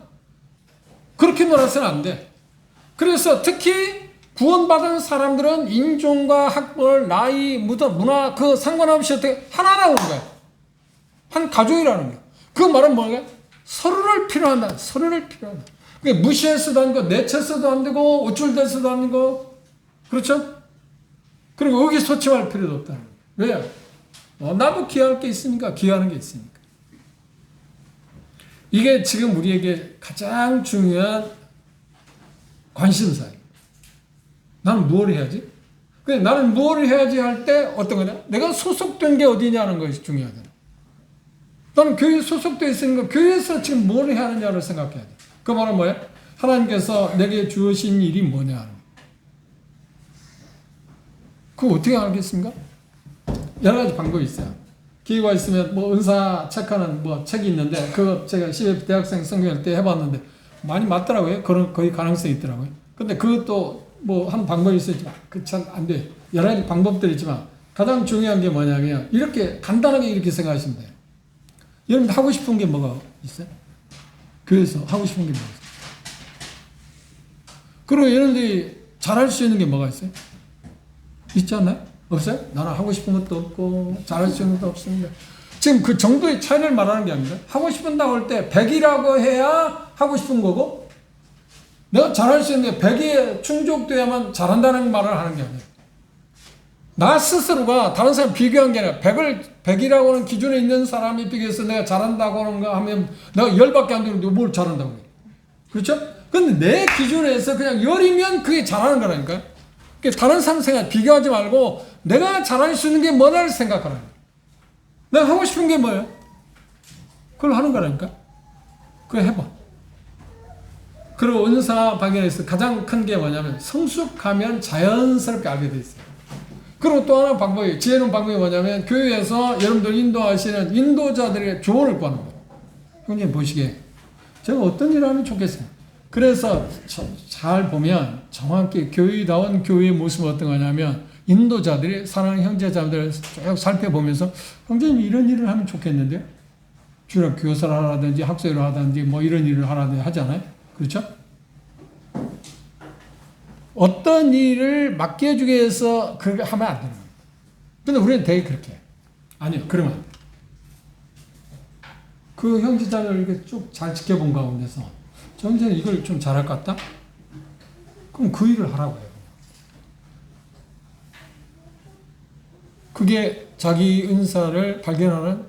그렇게 놀아서는 안 돼. 그래서 특히 구원받은 사람들은 인종과 학벌, 나이, 문화 그 상관없이 어떻게 하나라고 하는 거야. 한 가족이라는 거야. 그 말은 뭐야? 서로를 필요한다. 서로를 필요한다. 그게 무시해서도 안 되고 내쳐서도 안 되고 우쭐대서도 안 되고 그렇죠? 그리고 의기소침할 필요도 없다는 거야. 왜요? 나도 기여할 게 있으니까 기여하는 게 있으니까. 이게 지금 우리에게 가장 중요한 관심사예요. 나는 무엇을 해야지? 근데 나는 무엇을 해야지 할 때 어떤 거냐? 내가 소속된 게 어디냐는 것이 중요하다. 나는 교회에 소속되어 있으니까 교회에서 지금 뭘 해야 하느냐를 생각해야 돼. 그 말은 뭐예요? 하나님께서 내게 주신 일이 뭐냐 하는 거예요. 그거 어떻게 알겠습니까? 여러 가지 방법이 있어요. 기회가 있으면 뭐 은사 체크하는 뭐 책이 있는데 그거 제가 대학생 선교할 때 해봤는데 많이 맞더라고요. 그런 거의 가능성이 있더라고요. 근데 그것도 뭐 한 방법이 있었지만 그 참 안 돼. 여러 가지 방법들이 있지만 가장 중요한 게 뭐냐면 이렇게 간단하게 이렇게 생각하시면 돼요. 여러분 하고 싶은 게 뭐가 있어요? 교회에서 하고 싶은 게 뭐가 있어요? 그리고 여러분들이 잘할 수 있는 게 뭐가 있어요? 있지 않나요? 없어요? 나는 하고 싶은 것도 없고 잘할 수 있는 것도 없습니다. 지금 그 정도의 차이를 말하는 게 아닙니다. 하고 싶은다고 할 때 100이라고 해야 하고 싶은 거고 내가 잘할 수 있는 게 100에 충족돼야만 잘한다는 말을 하는 게 아니에요. 나 스스로가 다른 사람 비교한 게 아니라 100이라고 하는 기준에 있는 사람이 비교해서 내가 잘한다고 하는가 하면 내가 10밖에 안 되는데 뭘 잘한다고 해요. 그렇죠? 근데 내 기준에서 그냥 10이면 그게 잘하는 거라니까요. 다른 사람 생각 비교하지 말고 내가 잘할 수 있는 게 뭐냐를 생각하라는 거예요. 내가 하고 싶은 게 뭐예요? 그걸 하는 거라니까. 그거 해봐. 그리고 은사 발견에서 가장 큰 게 뭐냐면 성숙하면 자연스럽게 알게 돼 있어요. 그리고 또 하나 방법이 지혜로운 방법이 뭐냐면 교회에서 여러분들 인도하시는 인도자들의 조언을 구하는 거예요. 형님 보시기에 제가 어떤 일을 하면 좋겠어요. 그래서 잘 보면 정확히 교회다운 교회의 모습은 어떤 거냐면 인도자들이 사랑하는 형제자매들을 쭉 살펴보면서 형제님 이런 일을 하면 좋겠는데요. 주로 교사를 하라든지 학생을 하든지 뭐 이런 일을 하라든지 하잖아요. 그렇죠? 어떤 일을 맡겨주기 위해서 그렇게 하면 안 되는 거예요. 근데 우리는 되게 그렇게 해요. 아니요, 그러면 안 돼요. 그 형제자매를 이렇게 쭉 잘 지켜본 가운데서 저 형제는 이걸 좀 잘할 것 같다? 그럼 그 일을 하라고 해요. 그게 자기 은사를 발견하는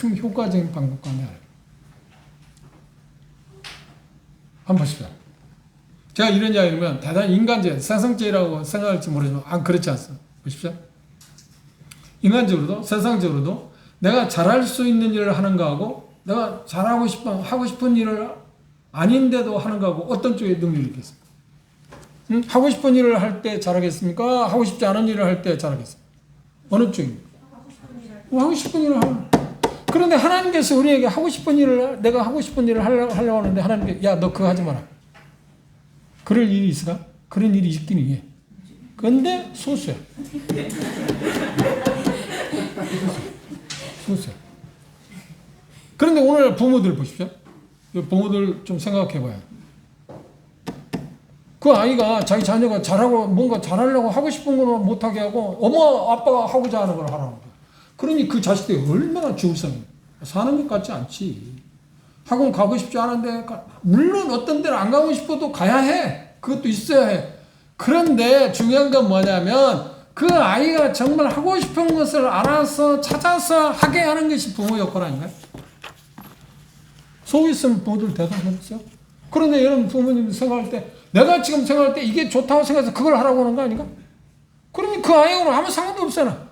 참 효과적인 방법 중에 하나예요. 한번 보십시오. 제가 이런 이야기면 대단히 인간적, 세상적이라고 생각할지 모르지만 그렇지 않습니다. 보십시오. 인간적으로도 세상적으로도 내가 잘할 수 있는 일을 하는 거하고 내가 잘하고 하고 싶은 일을 아닌데도 하는 거하고 어떤 쪽에 능력이 있겠습니까? 하고 싶은 일을 할 때 잘하겠습니까? 하고 싶지 않은 일을 할 때 잘하겠습니까? 어느 쪽입니까? 하고 싶은 일을 하는. 그런데 하나님께서 우리에게 내가 하고 싶은 일을 하려고 하는데 하나님께 야, 너 그거 하지 마라. 그럴 일이 있을까? 그런 일이 있긴 해. 근데 소수야. 소수야. 그런데 오늘 부모들 보십시오. 부모들 좀 생각해 봐요. 그 아이가 자기 자녀가 잘하고 뭔가 잘하려고 하고 싶은 거는 못하게 하고 엄마 아빠가 하고자 하는 걸 하라는 거야. 그러니 그 자식들이 얼마나 죽을 상이야. 사는 것 같지 않지. 학원 가고 싶지 않은데 물론 어떤 데는 안 가고 싶어도 가야 해. 그것도 있어야 해. 그런데 중요한 건 뭐냐면 그 아이가 정말 하고 싶은 것을 알아서 찾아서 하게 하는 것이 부모 역할 아닌가요? 속에 있으면 부모들 대단하겠어요. 그런데 여러분 부모님 생각할 때 내가 지금 생각할 때 이게 좋다고 생각해서 그걸 하라고 하는 거 아닌가? 그러면 그 아이하고는 아무 상관도 없잖아.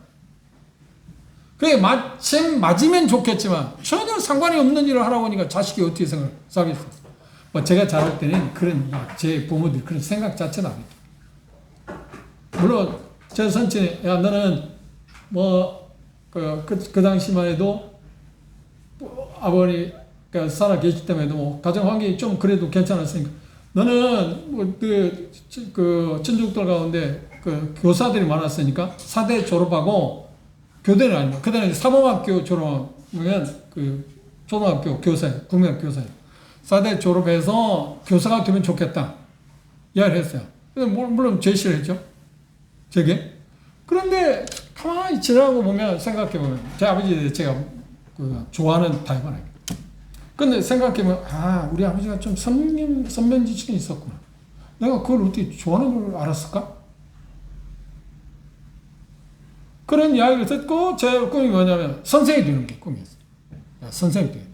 그게 마침 맞으면 좋겠지만 전혀 상관이 없는 일을 하라고 하니까 자식이 어떻게 생각하겠어? 뭐 제가 자랄 때는 그런 제 부모들이 그런 생각 자체는 안 했죠. 물론 제 선친이 야 너는 뭐 그 당시만 해도 아버지가 살아 계실 때에도 뭐 가정 환경이 좀 그래도 괜찮았으니까 너는 뭐 그 친족들 가운데 그 교사들이 많았으니까 사대 졸업하고 교대는 아니고 그다음에 사범학교 졸업하면 그 초등학교 교사예요. 국민학교 교사예요. 사대 졸업해서 교사가 되면 좋겠다 이야기를 했어요. 물론 제시를 했죠. 제게. 그런데 가만히 지나고 보면 생각해보면 제 아버지 제가 그 좋아하는 타입은 아니에요. 근데 생각해보면 우리 아버지가 좀 선면지식이 있었구나. 내가 그걸 어떻게 좋아하는 걸 알았을까? 그런 이야기를 듣고 제 꿈이 뭐냐면 선생이 되는 게 꿈이었어요. 선생이 되겠다.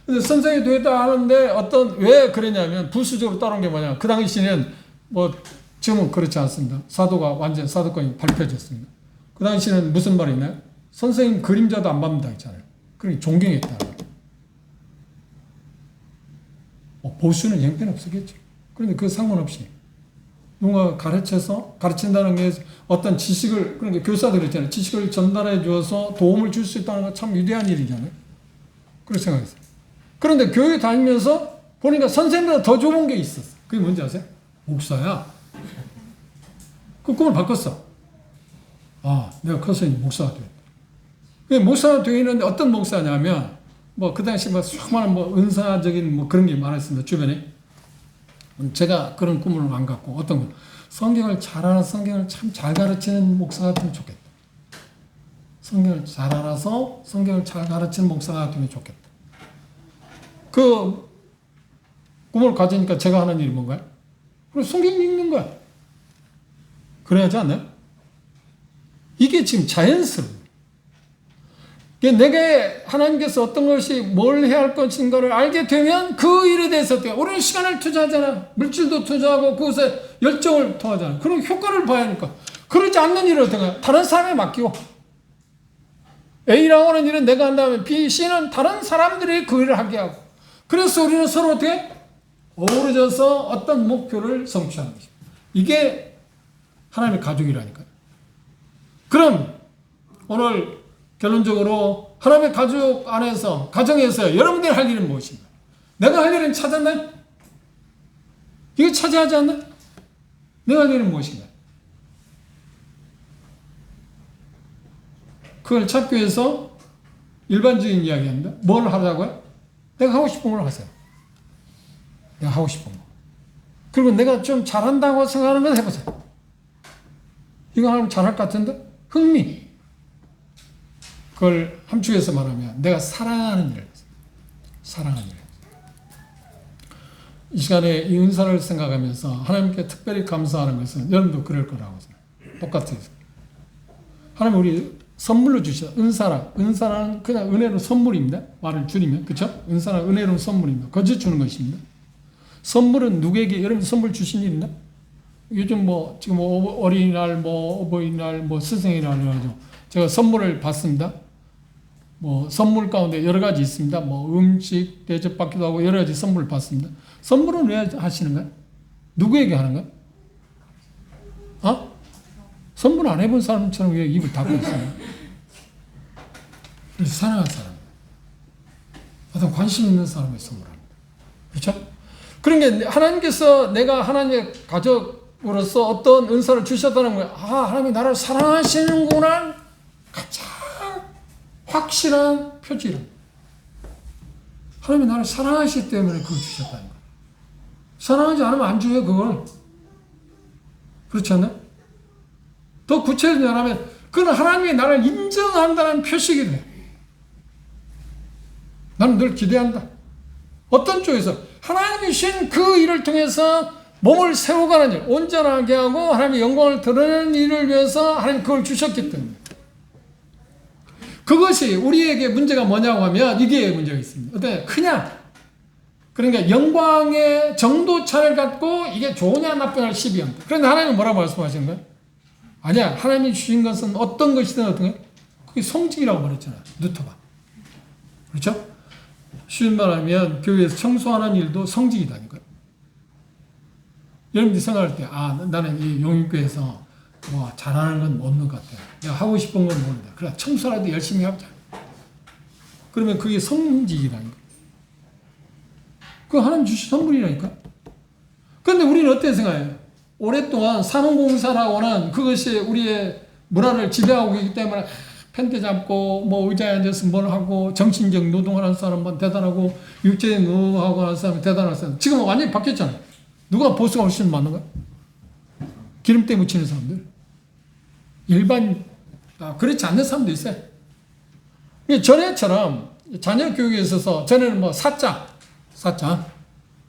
근데 선생이 되겠다 하는데 왜 그러냐면 부수적으로 따라온 게 뭐냐면 그 당시에는 뭐 지금은 그렇지 않습니다. 사도가 완전 사도권이 밝혀졌습니다. 그 당시에는 무슨 말이 있나요? 선생님 그림자도 안 밟는다 했잖아요. 그러니 존경했다. 보수는 형편없었겠죠. 그런데 그 상관없이 누가 가르친다는 게 어떤 지식을, 그러니까 교사들 있잖아요. 지식을 전달해 주어서 도움을 줄 수 있다는 건 참 위대한 일이잖아요. 그렇게 생각했어요. 그런데 교회 다니면서 보니까 선생님보다 더 좋은 게 있었어. 그게 뭔지 아세요? 목사야. 그 꿈을 바꿨어. 내가 커서 목사가 되겠다. 목사가 되는데 어떤 목사냐면, 그 당시 수많은 은사적인 그런 게 많았습니다. 주변에. 제가 그런 꿈을 안 갖고 어떤 거 성경을 잘 알아 성경을 참 잘 가르치는 목사가 되면 좋겠다. 성경을 잘 알아서 성경을 잘 가르치는 목사가 되면 좋겠다. 그 꿈을 가지니까 제가 하는 일이 뭔가요? 그럼 성경 읽는 거야. 그래야지 않나요? 이게 지금 자연스러워요. 내게 하나님께서 어떤 것이 뭘 해야 할 것인가를 알게 되면 그 일에 대해서 우리는 시간을 투자하잖아. 물질도 투자하고 그것에 열정을 투하잖아. 그럼 효과를 봐야 하니까. 그러지 않는 일을 어떻게 해요? 다른 사람에 맡기고. A라고 하는 일은 내가 한다면 B, C는 다른 사람들이 그 일을 하게 하고. 그래서 우리는 서로 어떻게? 어우러져서 어떤 목표를 성취하는 것입니다. 이게 하나님의 가족이라니까요. 그럼 오늘 결론적으로 하나님의 가족 안에서 가정에서 여러분들이 할 일은 무엇인가? 내가 할 일은 찾았나요? 이거 차지하지 않나요? 내가 할 일은 무엇인가? 그걸 찾기 위해서 일반적인 이야기합니다. 뭘 하자고요? 내가 하고 싶은 걸 하세요. 내가 하고 싶은 거. 그리고 내가 좀 잘한다고 생각하는 걸 해보세요. 이거 하면 잘할 것 같은데? 흥미. 그걸 함축해서 말하면 내가 사랑하는 일을 했어요. 사랑하는 일. 이 시간에 이 은사를 생각하면서 하나님께 특별히 감사하는 것은 여러분도 그럴 거라고 생각해요. 똑같아요. 하나님 우리 선물로 주셔. 은사는 그냥 은혜로 선물입니다. 말을 줄이면. 그렇죠? 은사는 은혜로운 선물입니다. 거저 주는 것입니다. 선물은 누구에게 여러분 선물 주신 일 있나? 요즘 지금 어린이날, 어버이날, 스승의날 해가지고 제가 선물을 받습니다. 선물 가운데 여러 가지 있습니다. 음식 대접받기도 하고 여러 가지 선물을 받습니다. 선물은 왜 하시는 거예요? 누구에게 하는 거예요? 선물 안 해본 사람처럼 왜 입을 닫고 있어요? 그래서 사랑하는 사람. 어떤 관심 있는 사람의 선물합니다. 그렇죠? 그런 게 하나님께서 내가 하나님의 가족 우로서 어떤 은사를 주셨다는 거예요. 아, 하나님이 나를 사랑하시는구나. 가장 확실한 표지는 하나님이 나를 사랑하시기 때문에 그걸 주셨다는 거예요. 사랑하지 않으면 안 줘요, 그걸. 그렇지 않나요? 더 구체적으로 말하면 그건 하나님이 나를 인정한다는 표식이 돼요. 나는 늘 기대한다. 어떤 쪽에서 하나님이 주신 그 일을 통해서 몸을 세워가는 일, 온전하게 하고 하나님의 영광을 드러내는 일을 위해서 하나님 그걸 주셨기 때문에. 그것이 우리에게 문제가 뭐냐고 하면 이게 문제가 있습니다. 어때? 크냐? 그러니까 영광의 정도 차를 갖고 이게 좋으냐 나쁘냐 시비한다. 그런데 하나님은 뭐라고 말씀하시는 거예요? 아니야. 하나님이 주신 것은 어떤 것이든 어떤 것, 그게 성직이라고 말했잖아요. 누터가. 그렇죠? 쉬운 말하면 교회에서 청소하는 일도 성직이다니까요. 여러분들이 생각할 때, 아, 나는 이 용인교회에서 뭐 잘하는 건 없는 것 같아. 내가 하고 싶은 건 모른다. 그래, 청소라도 열심히 해보자. 그러면 그게 성직이라니까. 그거 하나님 주신 선물이라니까. 그런데 우리는 어떻게 생각해요? 오랫동안 사문공사라고는 그것이 우리의 문화를 지배하고 있기 때문에 펜대 잡고 뭐 의자에 앉아서 뭘 하고 정신적 노동하는 사람은 대단하고 육체의 노동하고 하는 사람은 대단한 사람. 지금은 완전히 바뀌었잖아요. 누가 보수가 훨씬 많은 거야? 기름때 묻히는 사람들. 일반 그렇지 않는 사람도 있어요. 전에처럼 자녀 교육에 있어서 전에는 뭐 사자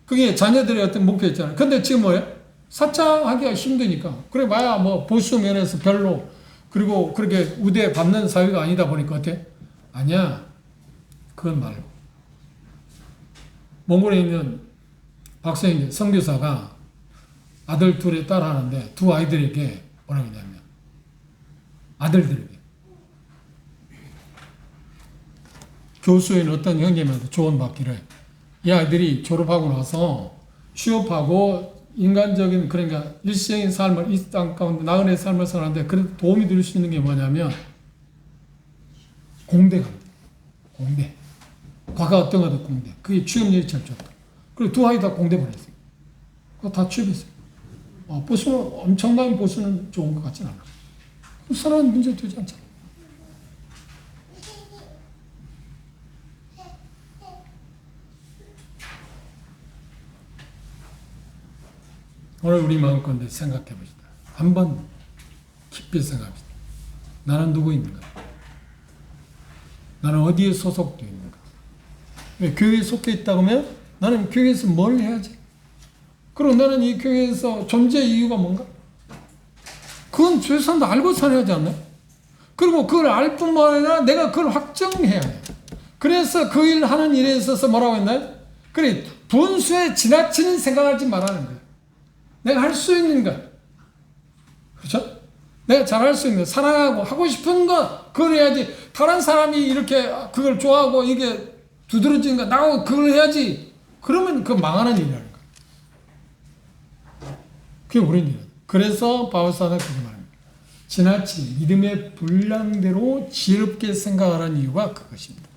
그게 자녀들의 어떤 목표였잖아요. 근데 지금 뭐예요? 사자 하기가 힘드니까. 그래 봐야 뭐 보수 면에서 별로 그리고 그렇게 우대 받는 사회가 아니다 보니까 어때? 아니야. 그건 말고. 몽골에 있는 박사님 선교사가 아들 둘에 딸 하는데 두 아이들에게 뭐라고 했냐면 아들들에게 교수인 어떤 형님한테 조언받기를 이 아이들이 졸업하고 나서 취업하고 인간적인 그러니까 일시적인 삶을 이 땅 가운데 나그네 삶을 사는데 그래도 도움이 될 수 있는 게 뭐냐면 공대 갑니다. 공대. 과거 어떤 것도 공대. 그게 취업률이 제일 좋다. 그리고 두 아이 다 공대 보냈어요. 그거 다 취업했어요. 보수는 엄청난 보수는 좋은 것 같진 않아. 그 사람은 문제 되지 않잖아. 오늘 우리 마음껏 생각해 봅시다. 한번 깊이 생각합시다. 나는 누구인가? 나는 어디에 소속되어 있는가? 교회에 속해 있다고 하면 나는 교회에서 뭘 해야지? 그리고 나는 이 교회에서 존재 이유가 뭔가? 그건 죄송한데 알고 살아야 하지 않나요? 그리고 그걸 알 뿐만 아니라 내가 그걸 확정해야 해. 그래서 그 일 하는 일에 있어서 뭐라고 했나요? 그래, 분수에 지나치는 생각하지 말라는 거예요. 내가 할 수 있는 것. 그렇죠? 내가 잘할 수 있는 것, 사랑하고 하고 싶은 것, 그걸 해야지. 다른 사람이 이렇게 그걸 좋아하고 이게 두드러지는 거, 나하고 그걸 해야지. 그러면 그 망하는 일이라는 거예요. 그게 우리 일이에요. 그래서 바울사는 그렇게 말합니다. 지나치 믿음의 분량대로 지혜롭게 생각하라는 이유가 그것입니다.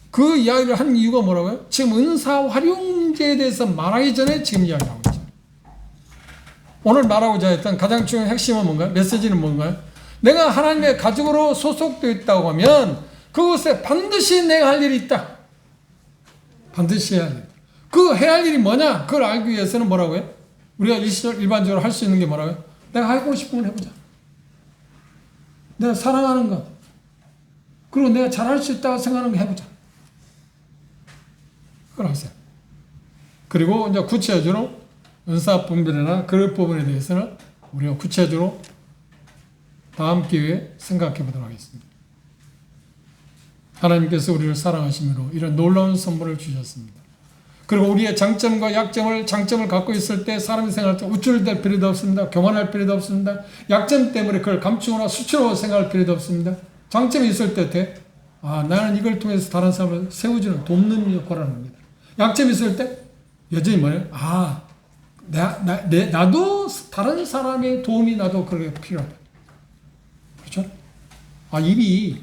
그 이야기를 한 이유가 뭐라고요? 지금 은사 활용제에 대해서 말하기 전에 지금 이야기하고 있죠. 오늘 말하고자 했던 가장 중요한 핵심은 뭔가요? 메시지는 뭔가요? 내가 하나님의 가족으로 소속되어 있다고 하면 그것에 반드시 내가 할 일이 있다. 반드시 해야 돼. 그 해야 할 일이 뭐냐? 그걸 알기 위해서는 뭐라고요? 우리가 일반적으로 할 수 있는 게 뭐라고요? 내가 하고 싶은 걸 해보자. 내가 사랑하는 것. 그리고 내가 잘할 수 있다고 생각하는 거 해보자. 그걸 하세요. 그리고 이제 구체적으로 은사 분별이나 그릇 부분에 대해서는 우리가 구체적으로 다음 기회에 생각해 보도록 하겠습니다. 하나님께서 우리를 사랑하심으로 이런 놀라운 선물을 주셨습니다. 그리고 우리의 장점과 장점을 갖고 있을 때 사람이 생각할 때 우쭐댈 필요도 없습니다. 교만할 필요도 없습니다. 약점 때문에 그걸 감추거나 수치로 생각할 필요도 없습니다. 장점이 있을 때 나는 이걸 통해서 다른 사람을 세우지는 돕는 역할을 하는 겁니다. 약점이 있을 때 여전히 뭐예요? 나도 다른 사람의 도움이 나도 그렇게 필요하다. 그렇죠? 입이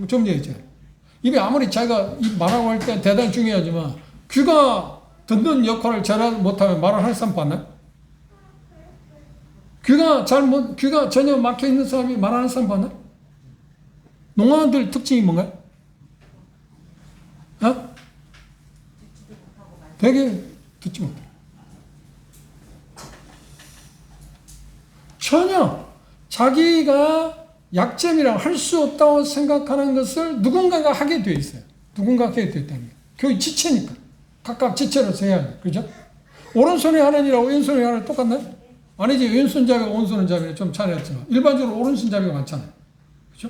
좀 얘기했잖아요. 입이 아무리 자기가 말하고 할 때 대단히 중요하지만 귀가 듣는 역할을 잘 못하면 말을 할 사람 봤나요? 귀가 전혀 막혀 있는 사람이 말하는 사람 봤나? 농아들 특징이 뭔가요? 되게 듣지 못해. 전혀 자기가 약점이라고 할 수 없다고 생각하는 것을 누군가가 하게 돼 있어요. 누군가가 하게 돼 있다는 거예요. 교회 지체니까. 각각 지체로서 해야 돼. 그죠? 오른손이 하는 일하고 왼손이 하는 일 똑같나요? 아니지. 왼손잡이가 오른손잡이가 좀 차이였지만 일반적으로 오른손잡이가 많잖아요. 그죠?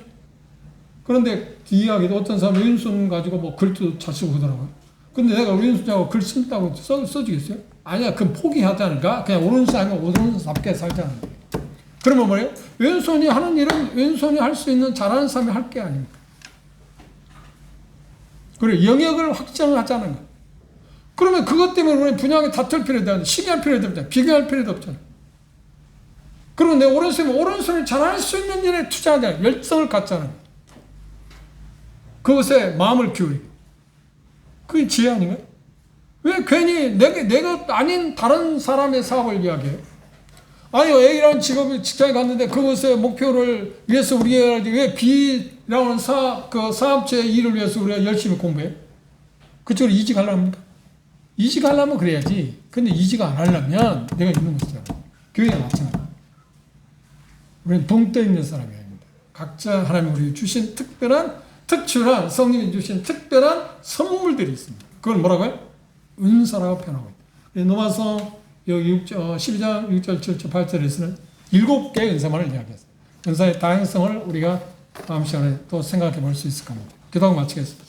그런데 이야기도 어떤 사람은 왼손 가지고 뭐 글도 잘 쓰고 그러더라고요. 근데 내가 왼손잡이가 글 쓴다고 써주겠어요? 아니야. 그건 포기하자니까. 그냥 오른손하고 오른손답게 살자는 거예요. 그러면 뭐예요? 왼손이 하는 일은 왼손이 할 수 있는 잘하는 사람이 할 게 아닙니까? 그리고 영역을 확장하자는 거예요. 그러면 그것 때문에 우리 분야에 다툴 필요도 없잖아요. 시기할 필요도 없잖아요. 비교할 필요도 없잖아요. 그러면 내 오른손을 잘할 수 있는 일에 투자하자. 열성을 갖자는 거예요. 그것에 마음을 기울이고. 그게 지혜 아닌가요? 왜 괜히 내가 아닌 다른 사람의 사업을 이야기해요? 아니요, A라는 직장에 갔는데 그것의 목표를 위해서 우리가 왜 B라는 사업체의 일을 위해서 우리가 열심히 공부해요? 그쪽으로 이직하려고 합니까? 이직하려면 그래야지. 근데 이직 안 하려면 내가 있는 것이잖아. 교회가 마찬가지야. 우리는 붕 떠 있는 사람이 아닙니다. 각자 하나님 우리 주신 특출한 성령이 주신 특별한 선물들이 있습니다. 그걸 뭐라고요? 은사라고 표현하고 있다. 넘어서 여기 12장 6절 7절 8절에서는 7개의 은사만을 이야기했어요. 은사의 다양성을 우리가 다음 시간에 또 생각해 볼 수 있을 겁니다. 기도하고 마치겠습니다.